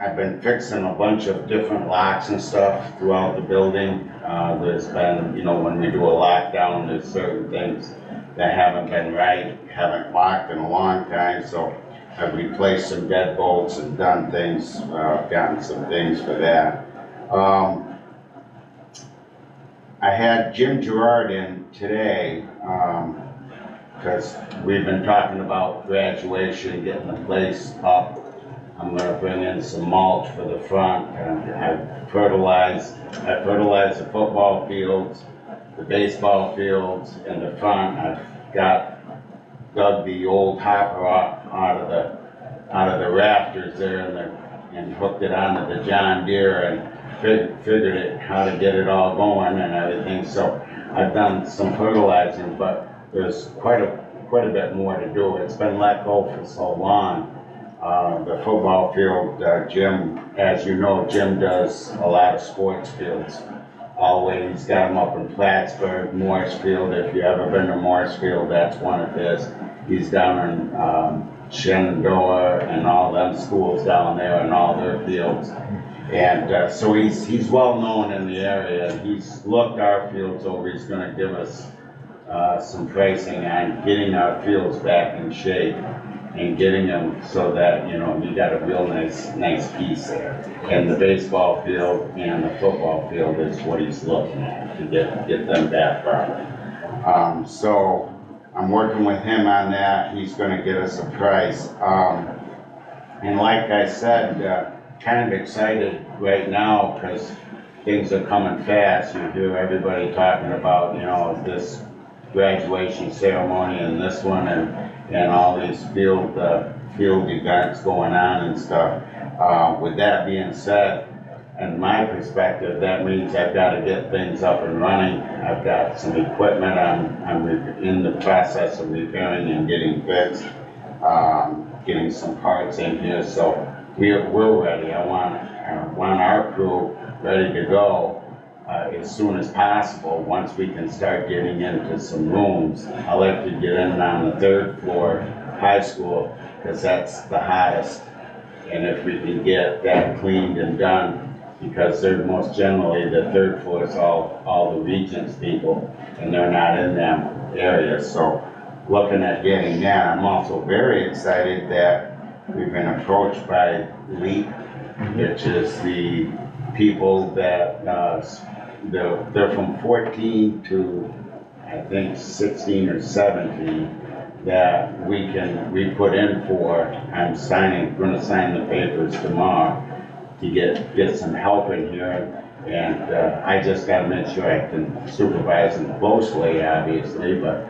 I've been fixing a bunch of different locks and stuff throughout the building. There's been, you know, when we do a lockdown, there's certain things that haven't been right, haven't locked in a long time, so I've replaced some deadbolts and done things, gotten some things for that. I had Jim Gerard in today, because we've been talking about graduation, getting the place up. I'm gonna bring in some mulch for the front, and I fertilized the football fields, the baseball fields in the front. I've dug the old hopper out of the rafters there and hooked it onto the John Deere and figured it how to get it all going and everything. So I've done some fertilizing, but there's quite a bit more to do. It's been let go for so long. The football field, Jim, as you know, Jim does a lot of sports fields. Always, he's got them up in Plattsburgh, Morrisfield. If you've ever been to Morrisfield, that's one of his. He's down in Shenandoah and all them schools down there and all their fields. And so he's well known in the area. He's looked our fields over. He's going to give us some pricing on getting our fields back in shape and getting them so that, you know, you got a real nice piece there. And the baseball field and the football field is what he's looking at to get them back properly. So I'm working with him on that. He's going to get us a price. And like I said, kind of excited right now because things are coming fast. You hear everybody talking about, you know, this graduation ceremony and this one and all these field events going on and stuff. With that being said, in my perspective, that means I've got to get things up and running. I've got some equipment I'm in the process of repairing and getting fixed, getting some parts in here, so we're ready. I want our crew ready to go as soon as possible. Once we can start getting into some rooms, I like to get in on the 3rd floor high school because that's the hottest. And if we can get that cleaned and done, because they're most generally the 3rd floor is all the Regents people, and they're not in them areas. So looking at getting that, I'm also very excited that we've been approached by LEAP, which is the people that they're from 14 to I think 16 or 17 that we put in for. I'm going to sign the papers tomorrow to get some help in here, and I just got to make sure I can supervise them closely, obviously, but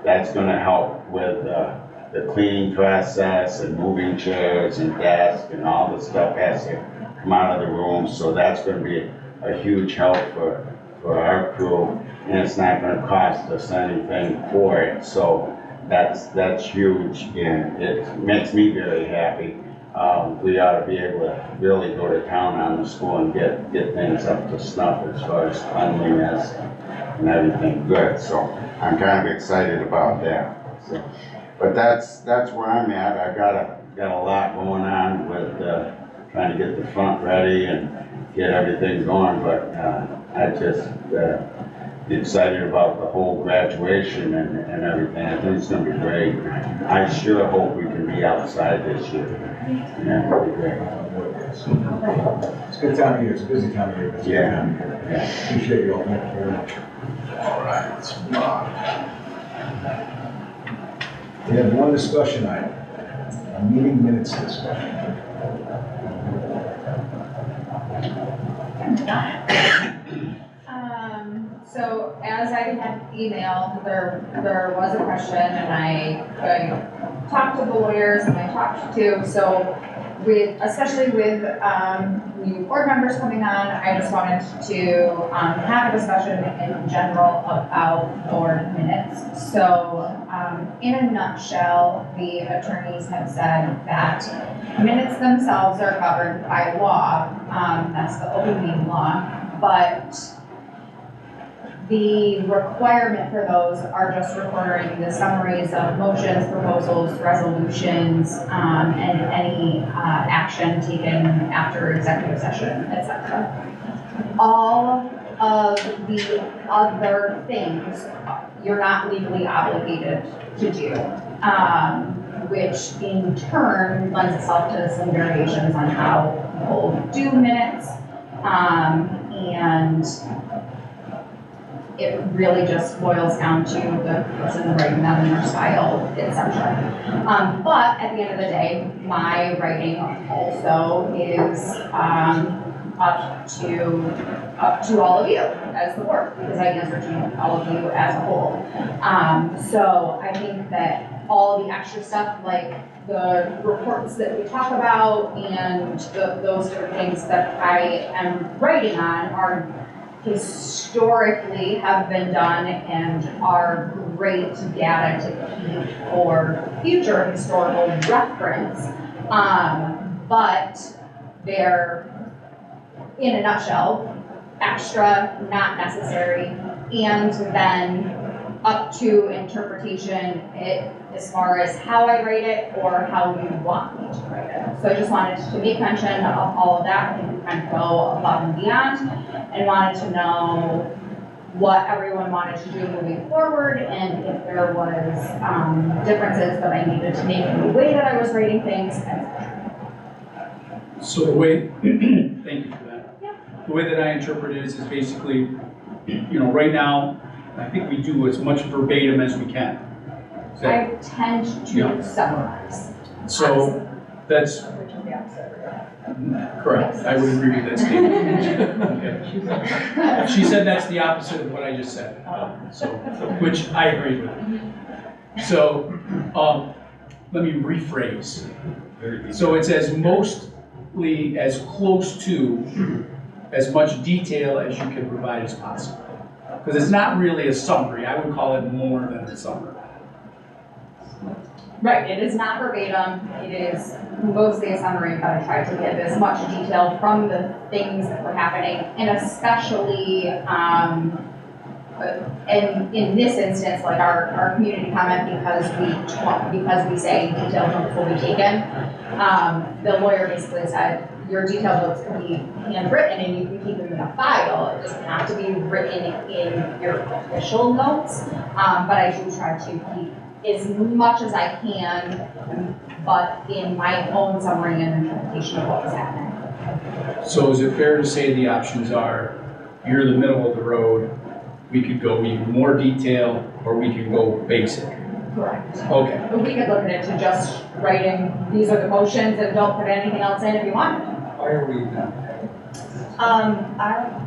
that's going to help with the cleaning process and moving chairs and desks and all the stuff has to come out of the room. So that's going to be a huge help for our crew, and it's not going to cost us anything for it. So that's huge, and it makes me very happy. We ought to be able to really go to town on the school and get things up to snuff as far as cleanliness and everything good. So I'm kind of excited about that. So, but that's where I'm at. I got a lot going on with trying to get the front ready and get everything going. But I just excited about the whole graduation and everything. I think it's going to be great. I sure hope we can be outside this year. Yeah, it'll be great. It's a good time of year. It's a busy time of year. It's a good time of year. Yeah. Appreciate you all. Thank you very much. All right, let's move on. We have one discussion item, a meeting minutes discussion. So as I had emailed, there was a question, and I talked to the lawyers and I talked to, so especially with new board members coming on, I just wanted to have a discussion in general about board minutes. So in a nutshell, the attorneys have said that minutes themselves are governed by law, that's the open meeting law, but The requirement for those are just recording the summaries of motions, proposals, resolutions, and any action taken after executive session, etc. All of the other things you're not legally obligated to do, which in turn lends itself to some variations on how people do minutes, and it really just boils down to the person writing them in their style, etc. But at the end of the day, my writing also is up to all of you as the board, because I answer to all of you as a whole. So I think that all the extra stuff, like the reports that we talk about and those different things that I am writing on, are historically have been done and are great data to keep for future historical reference. But they're, in a nutshell, extra, not necessary, and then up to interpretation as far as how I write it or how you want me to write it. So I just wanted to make mention of all of that. I think we kind of go above and beyond, and wanted to know what everyone wanted to do moving forward, and if there was differences that I needed to make in the way that I was writing things, etc. So the way, thank you for that. The way that I interpret it is basically, right now, I think we do as much verbatim as we can. I tend to summarize. So that's Which is the opposite. correct. I would agree with that statement. Okay. She said that's the opposite of what I just said, which I agree with. So let me rephrase. So it's as mostly as close to as much detail as you can provide as possible. Because it's not really a summary. I would call it more than a summary. Right, it is not verbatim, it is mostly a summary, but I tried to give as much detail from the things that were happening, and especially, in this instance, like our community comment, because we say detailed notes will be taken, the lawyer basically said, your detailed notes can be handwritten and you can keep them in a file. It doesn't have to be written in your official notes, but I do try to keep as much as I can, but in my own summary and interpretation of what was happening. So is it fair to say the options are, you're the middle of the road, we could go even more detail, or we could go basic? Correct. Okay. But we could look at it to just writing, these are the motions, and don't put anything else in if you want. Why are we not?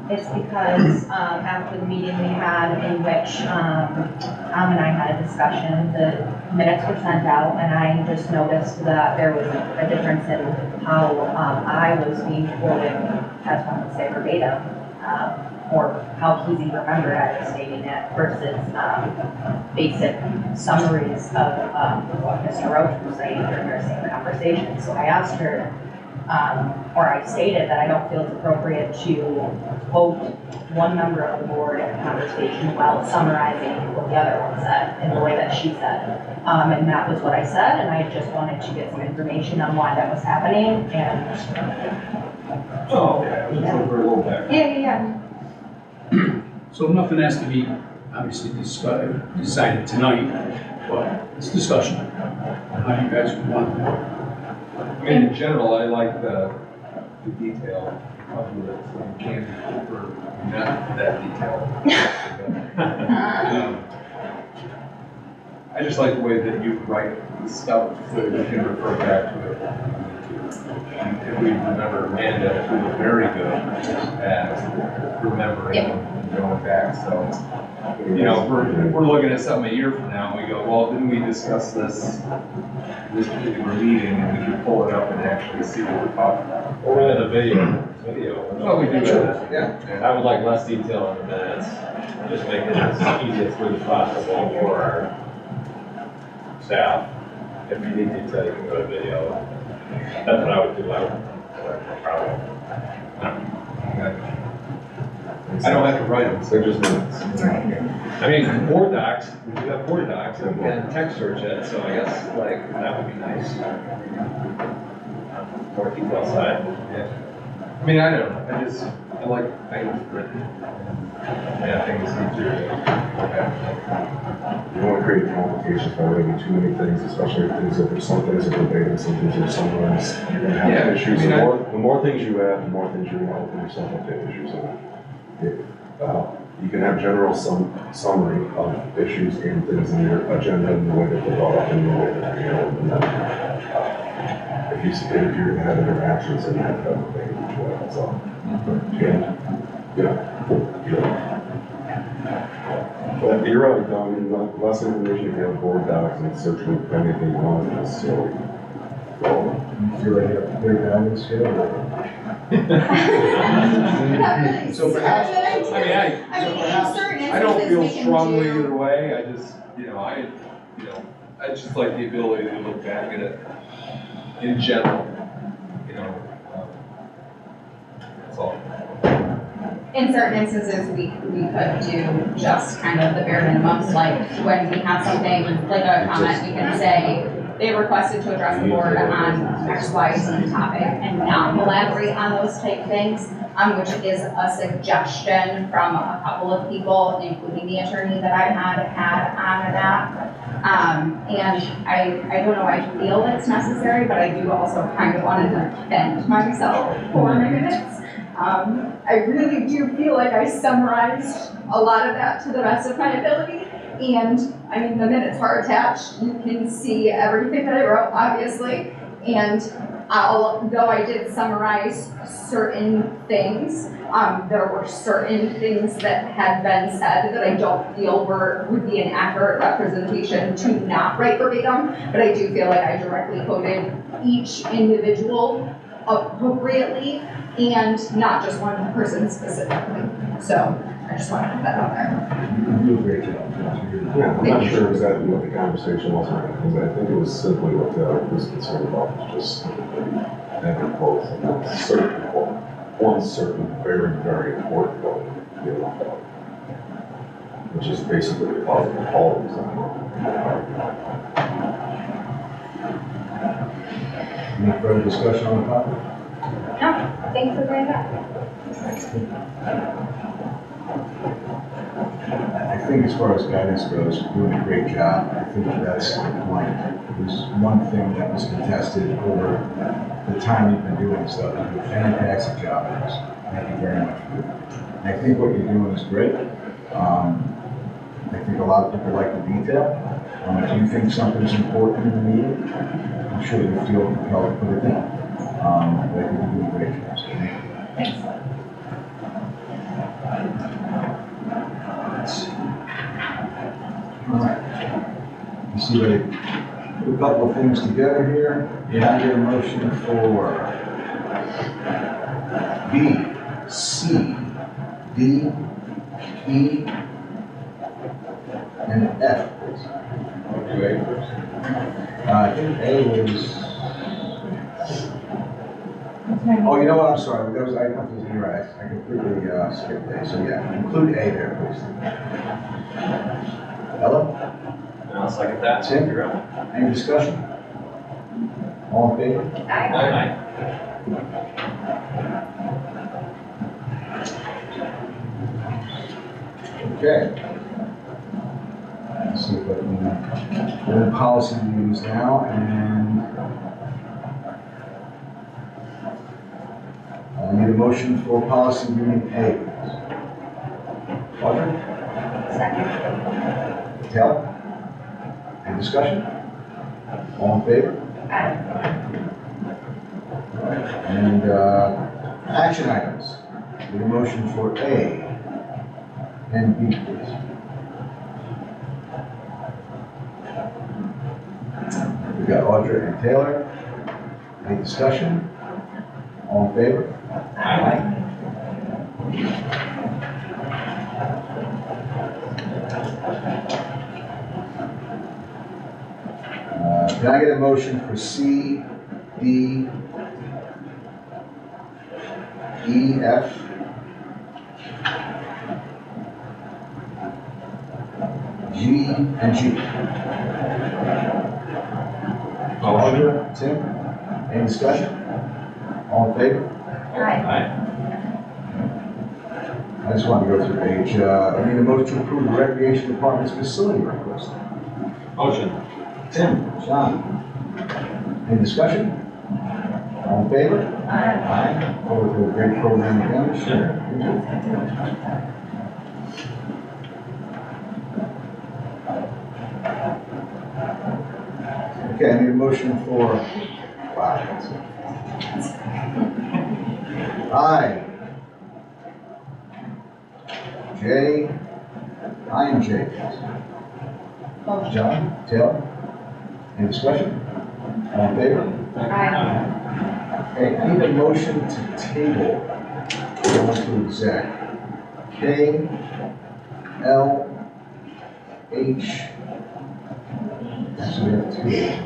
It's because, after the meeting we had in which, Tom and I had a discussion, the minutes were sent out, and I just noticed that there was a difference in how, I was being quoted, as one would say verbatim, or how Keezy remembered I was stating it versus, basic summaries of, what Mr. Roach was saying during our same conversation. So I asked her, or I stated that I don't feel it's appropriate to quote one member of the board in a conversation while summarizing what the other one said in the way that she said. And that was what I said, and I just wanted to get some information on why that was happening, and. Oh, okay, I was just looking for a little bit. Yeah. So nothing has to be obviously decided tonight, but it's discussion. How you guys want to. I mean, in general, I like the detail of it, so you can't for not that detailed. I just like the way that you write the stuff so that you can refer back to it. And if we remember Amanda, who was very good at remembering and going back, so. If we're looking at something a year from now, and we go, well, didn't we discuss this particular meeting, and we can pull it up and actually see what we're talking about. Or in a video. Well, we do that. Yeah. I would like less detail in the minutes, just make it as easy as smooth as possible for our staff. If you need detail, you can go to video. That's what I would do, I would probably. I don't have to write them. They're just minutes. I mean, board docs, we do have board docs, and we can text search it, so I guess, like, that would be nice. More detail side, yeah. I mean, I don't know, I like things written. Yeah, things easier to look at. You don't want to create complications by writing too many things, especially if things, if there's some things that are debated, some things are summarized. You're gonna have Yeah, issues. I mean, The more things you add, the more things you're gonna open yourself up to issues. You can have general summary of issues and things in your agenda and the way that they're brought up and the way that they're handled. And then, if you're gonna have interactions, then you have to have a thing each way, that's all. Yeah. But you're right, Tom, I mean, less information, you have board docs and search with anything you want, it's still. You feel like you have to clear guidance here? So perhaps, I don't feel strongly either way, I just, I just like the ability to look back at it in general, that's all. In certain instances, we could do just kind of the bare minimums, like when we have something, like a comment, we can say, they requested to address the board on X, Y, Z topic and not elaborate on those type things, which is a suggestion from a couple of people, including the attorney that I had on that. And I don't know, I feel it's necessary, but I do also kind of want to defend myself for minutes. I really do feel like I summarized a lot of that to the best of my ability. And I mean, the minutes are attached. You can see everything that I wrote, obviously. And though I did summarize certain things, there were certain things that had been said that I don't feel would be an accurate representation to not write verbatim. But I do feel like I directly quoted each individual appropriately and not just one person specifically. So I just want to put that out there. you do a great job. Yeah, I'm not sure exactly what the conversation was, because I think it was simply what I was concerned about, was just having quotes, and not certain quote, one certain very, very important quote, which is basically the cause of all of this. Any further discussion on the topic? No, thanks for bringing it up. I think as far as guidance goes, you're doing a great job. I think that's the point. There's one thing that was contested over the time you've been doing stuff. You do a fantastic job at this. Thank you very much. And I think what you're doing is great. I think a lot of people like the detail. If you think something's important in the meeting, I'm sure you feel compelled to put it down. But I think you're doing a great job. So thank you. Thanks. All right. You see, they put a couple of things together here. Can I get a motion for B, C, D, E, and F, please? Do A first. I think A was. Oh, you know what? I'm sorry. That was I completely right. I completely skipped A. So yeah, include A there, please. Ella? And I'll second that. Tim? You're up. Any discussion? All in favor? Aye. Okay. Let's see if I can go to policy meetings now, and I need a motion for policy meeting A, please. Audrey? Second. Taylor? Any discussion? All in favor? And action items. Need a motion for A and B, please. We got Audrey and Taylor. Any discussion? All in favor? Aye. Can I get a motion for C, D, E, F, G, and G. Audra, Tim, any discussion? All in favor? Aye. I just want to go through page, I need a motion to approve the recreation department's facility request. Motion. Tim, John, any discussion? All in favor? Aye. Forward to a great program again. Sure. Okay, I need a motion for, wow. I, J, I and J. John, Taylor, any discussion? All in favor? Aye. Okay, I need a motion to table, going to exec, K, L, H, actually we have two H's.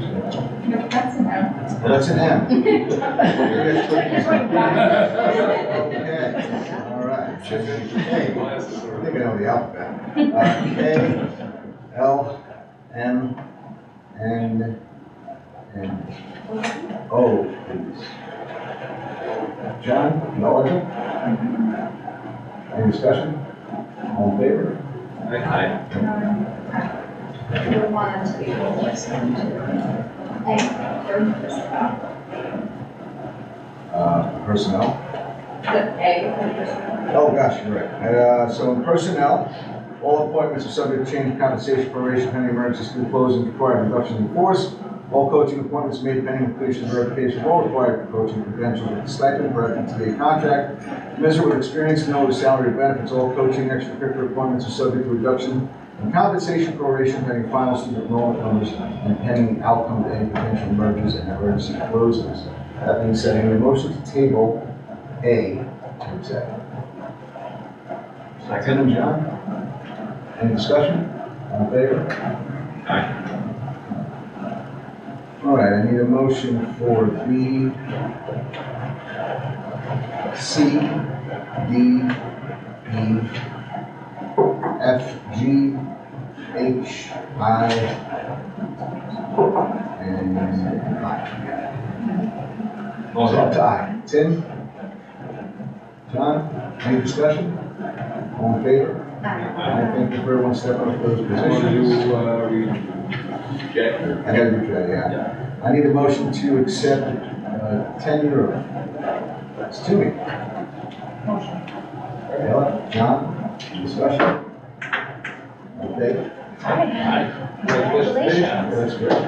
No, that's an M. Well, that's an M. Okay, all right. Hey, I think I know the alphabet. K, L, M, N, and O, please. John, no other? Any discussion? All in favor? Aye. We want to be able to listen to Personnel? the A. Oh, gosh, you're right. So in personnel, all appointments are subject to change of compensation, proration, pending emergency school closing, required reduction in force. All coaching appointments made pending completion of verification of all required coaching credentials with stipend per FTTA contract. Commensurate with experience, no other salary or benefits. All coaching extracurricular appointments are subject to reduction in compensation, proration, pending final student enrollment numbers, and pending outcome of any potential mergers and emergency closings. That being said, I need a motion to table A to exec. Tim and John? Any discussion? All in favor? Aye. All right, I need a motion for B, C, D, E, F, G, H, I, and I. So up to I. Tim? John? Any discussion? All in favor? I thank you for everyone stepping up to those positions. Jack? I gotta do that, yeah. I need a motion to accept tenure of Stewie. Motion. Ella, John, any discussion? Okay, Congratulations. that's great.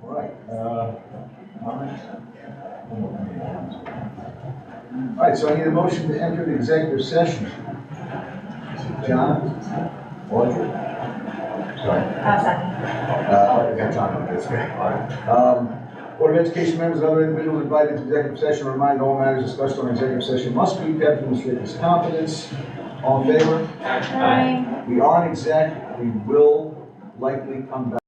All right, all right, so I need a motion to enter the executive session. John? Audrey? Sorry. Second. I got John on this, great. All right. Board of Education members and other individuals invited to executive session are reminded all matters discussed on executive session must be kept in the strictest confidence. All in favor? Aye. We are in exec, we will likely come back.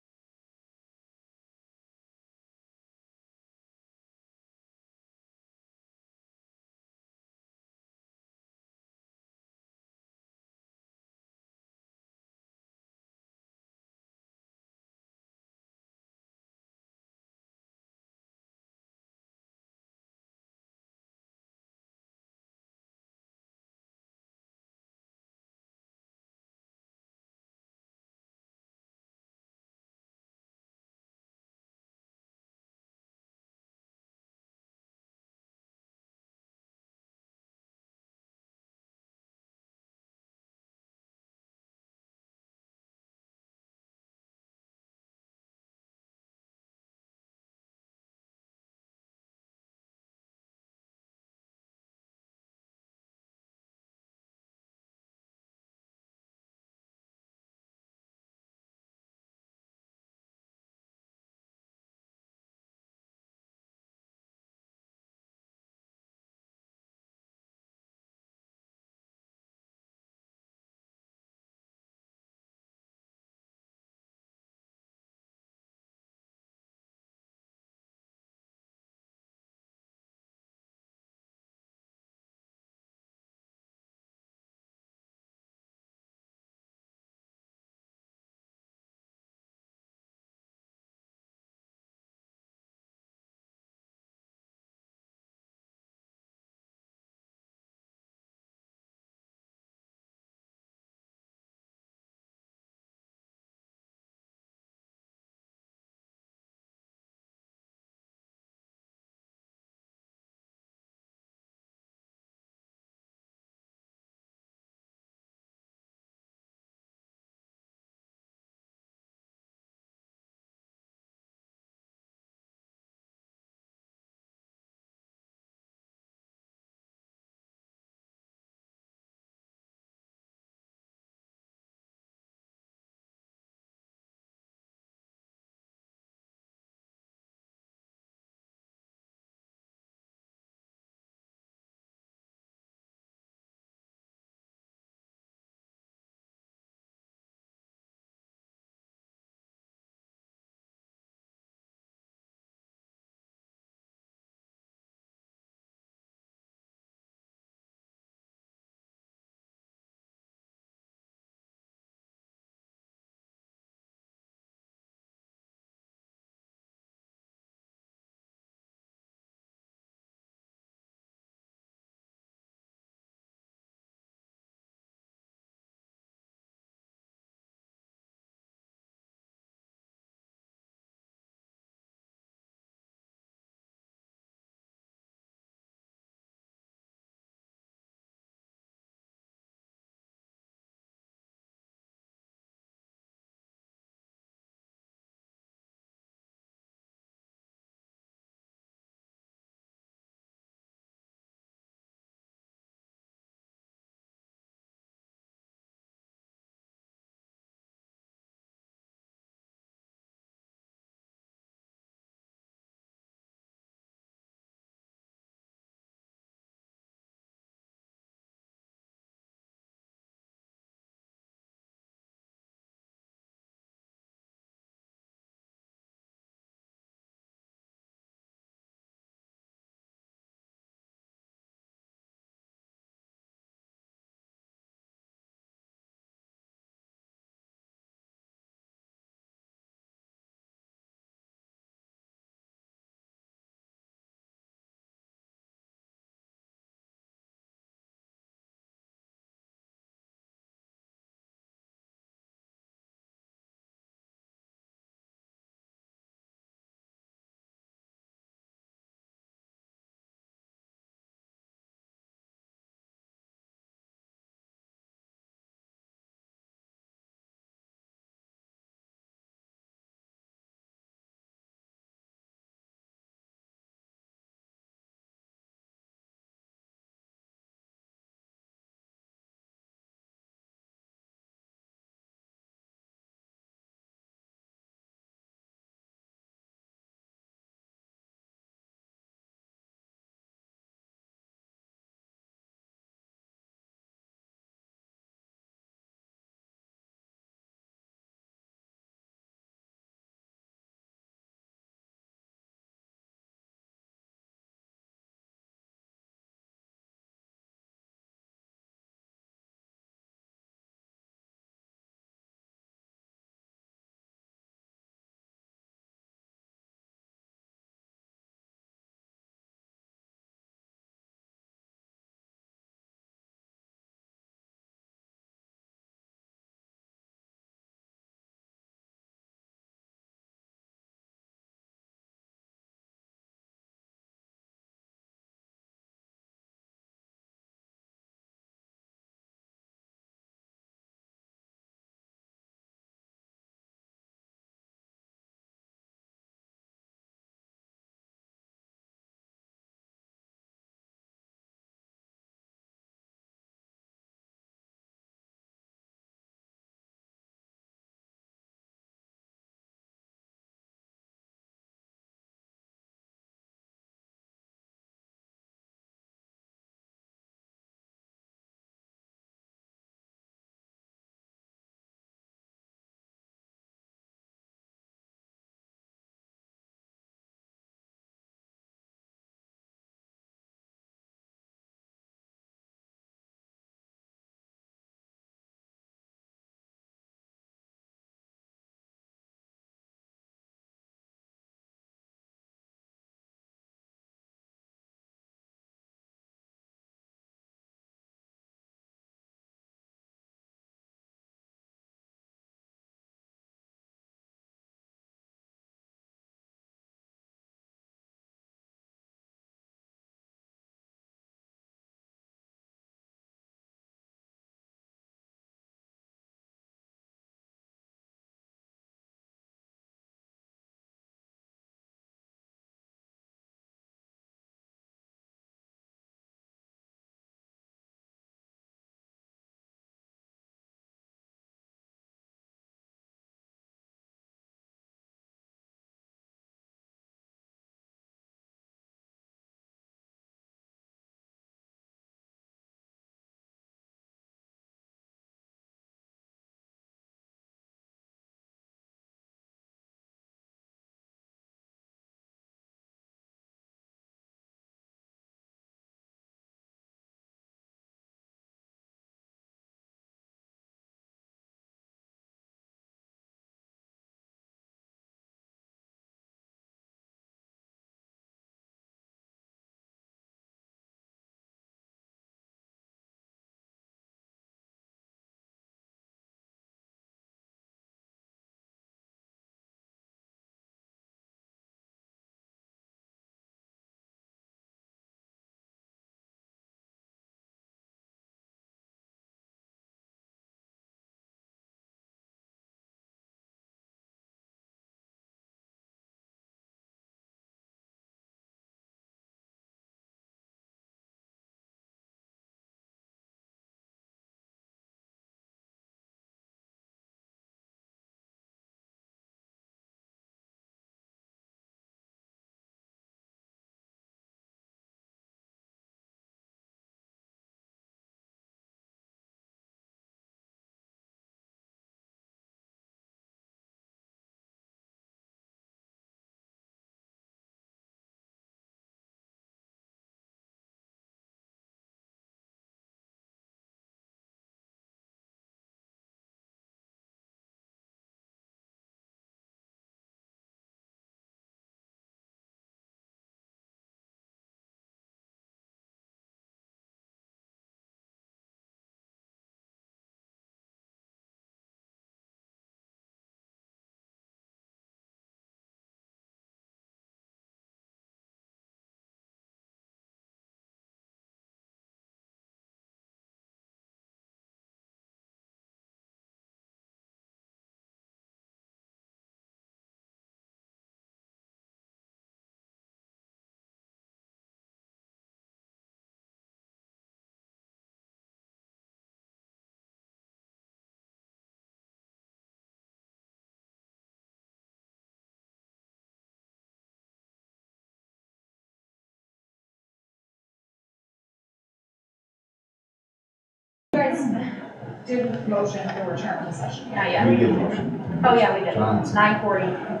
did motion to return to session. Not yet. We did motion. Oh, yeah, we did. John. 9:40.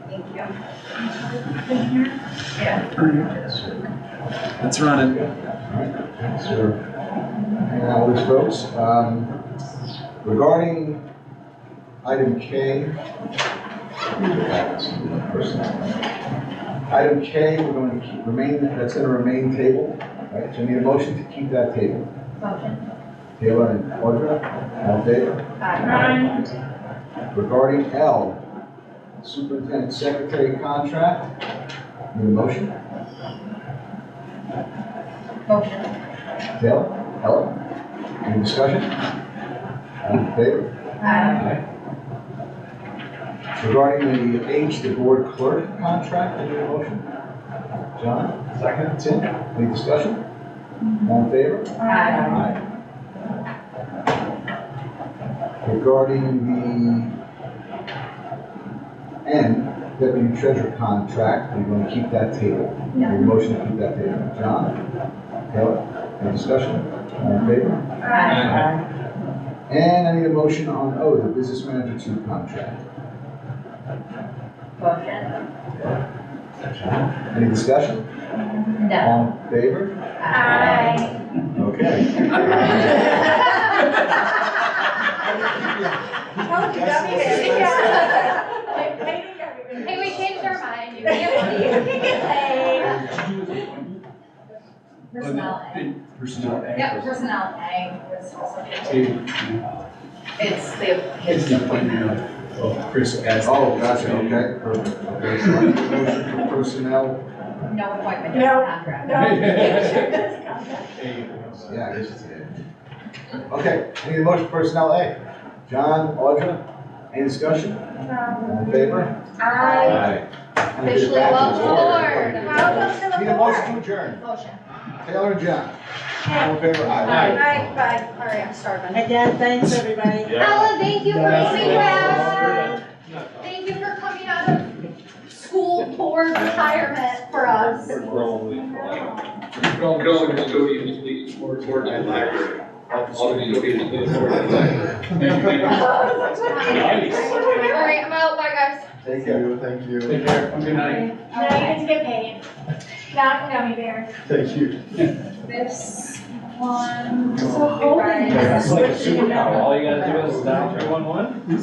Thank you. Yeah. It's running. Alright, thanks for hanging out with us, folks. Regarding item K. Item K, we're going to that's going to remain table, right? So we need a motion to keep that table. Motion. Taylor and Audra, all in favor? Aye. Regarding L, superintendent secretary contract, need a motion? Motion. Taylor, Ellen, any discussion? All in favor? Aye. Regarding the H, the board clerk contract, any motion? John? Second. Tim, any discussion? All in favor? Aye. Regarding the N, deputy treasurer contract, we're going to keep that table. Yeah. Need a motion to keep that table. John? Taylor, any discussion? All in favor? Aye. And I need a motion on O, the business manager 2 contract. Motion. Any discussion? No. All in favor? Aye. Okay. Hey, we changed our mind. You Personnel A. Personnel A. Yep, personnel A was also. It's the. It's the appointment of Chris as. Oh, gotcha, okay, perfect. Okay, so I need a motion for personnel. No appointment, just No. contract. Yeah, I guess it's A. Okay, I need a motion for personnel A. John, Audra, any discussion? All in favor? Aye. Officially welcome aboard. Welcome to the Need a motion to board. adjourn. Motion. Taylor and John. All in favor? Aye. Bye. All right, I'm starving. Again, thanks, everybody. Ella, thank you for coming back. Thank you for coming out of school board retirement for us. All right, I'm out. Bye, guys. Take care. Thank you. Take care, have a good night. Now you get to get paid. Not gummy bears. Thank you. This one. So holding. It's like a superpower, all you gotta do is dial 311.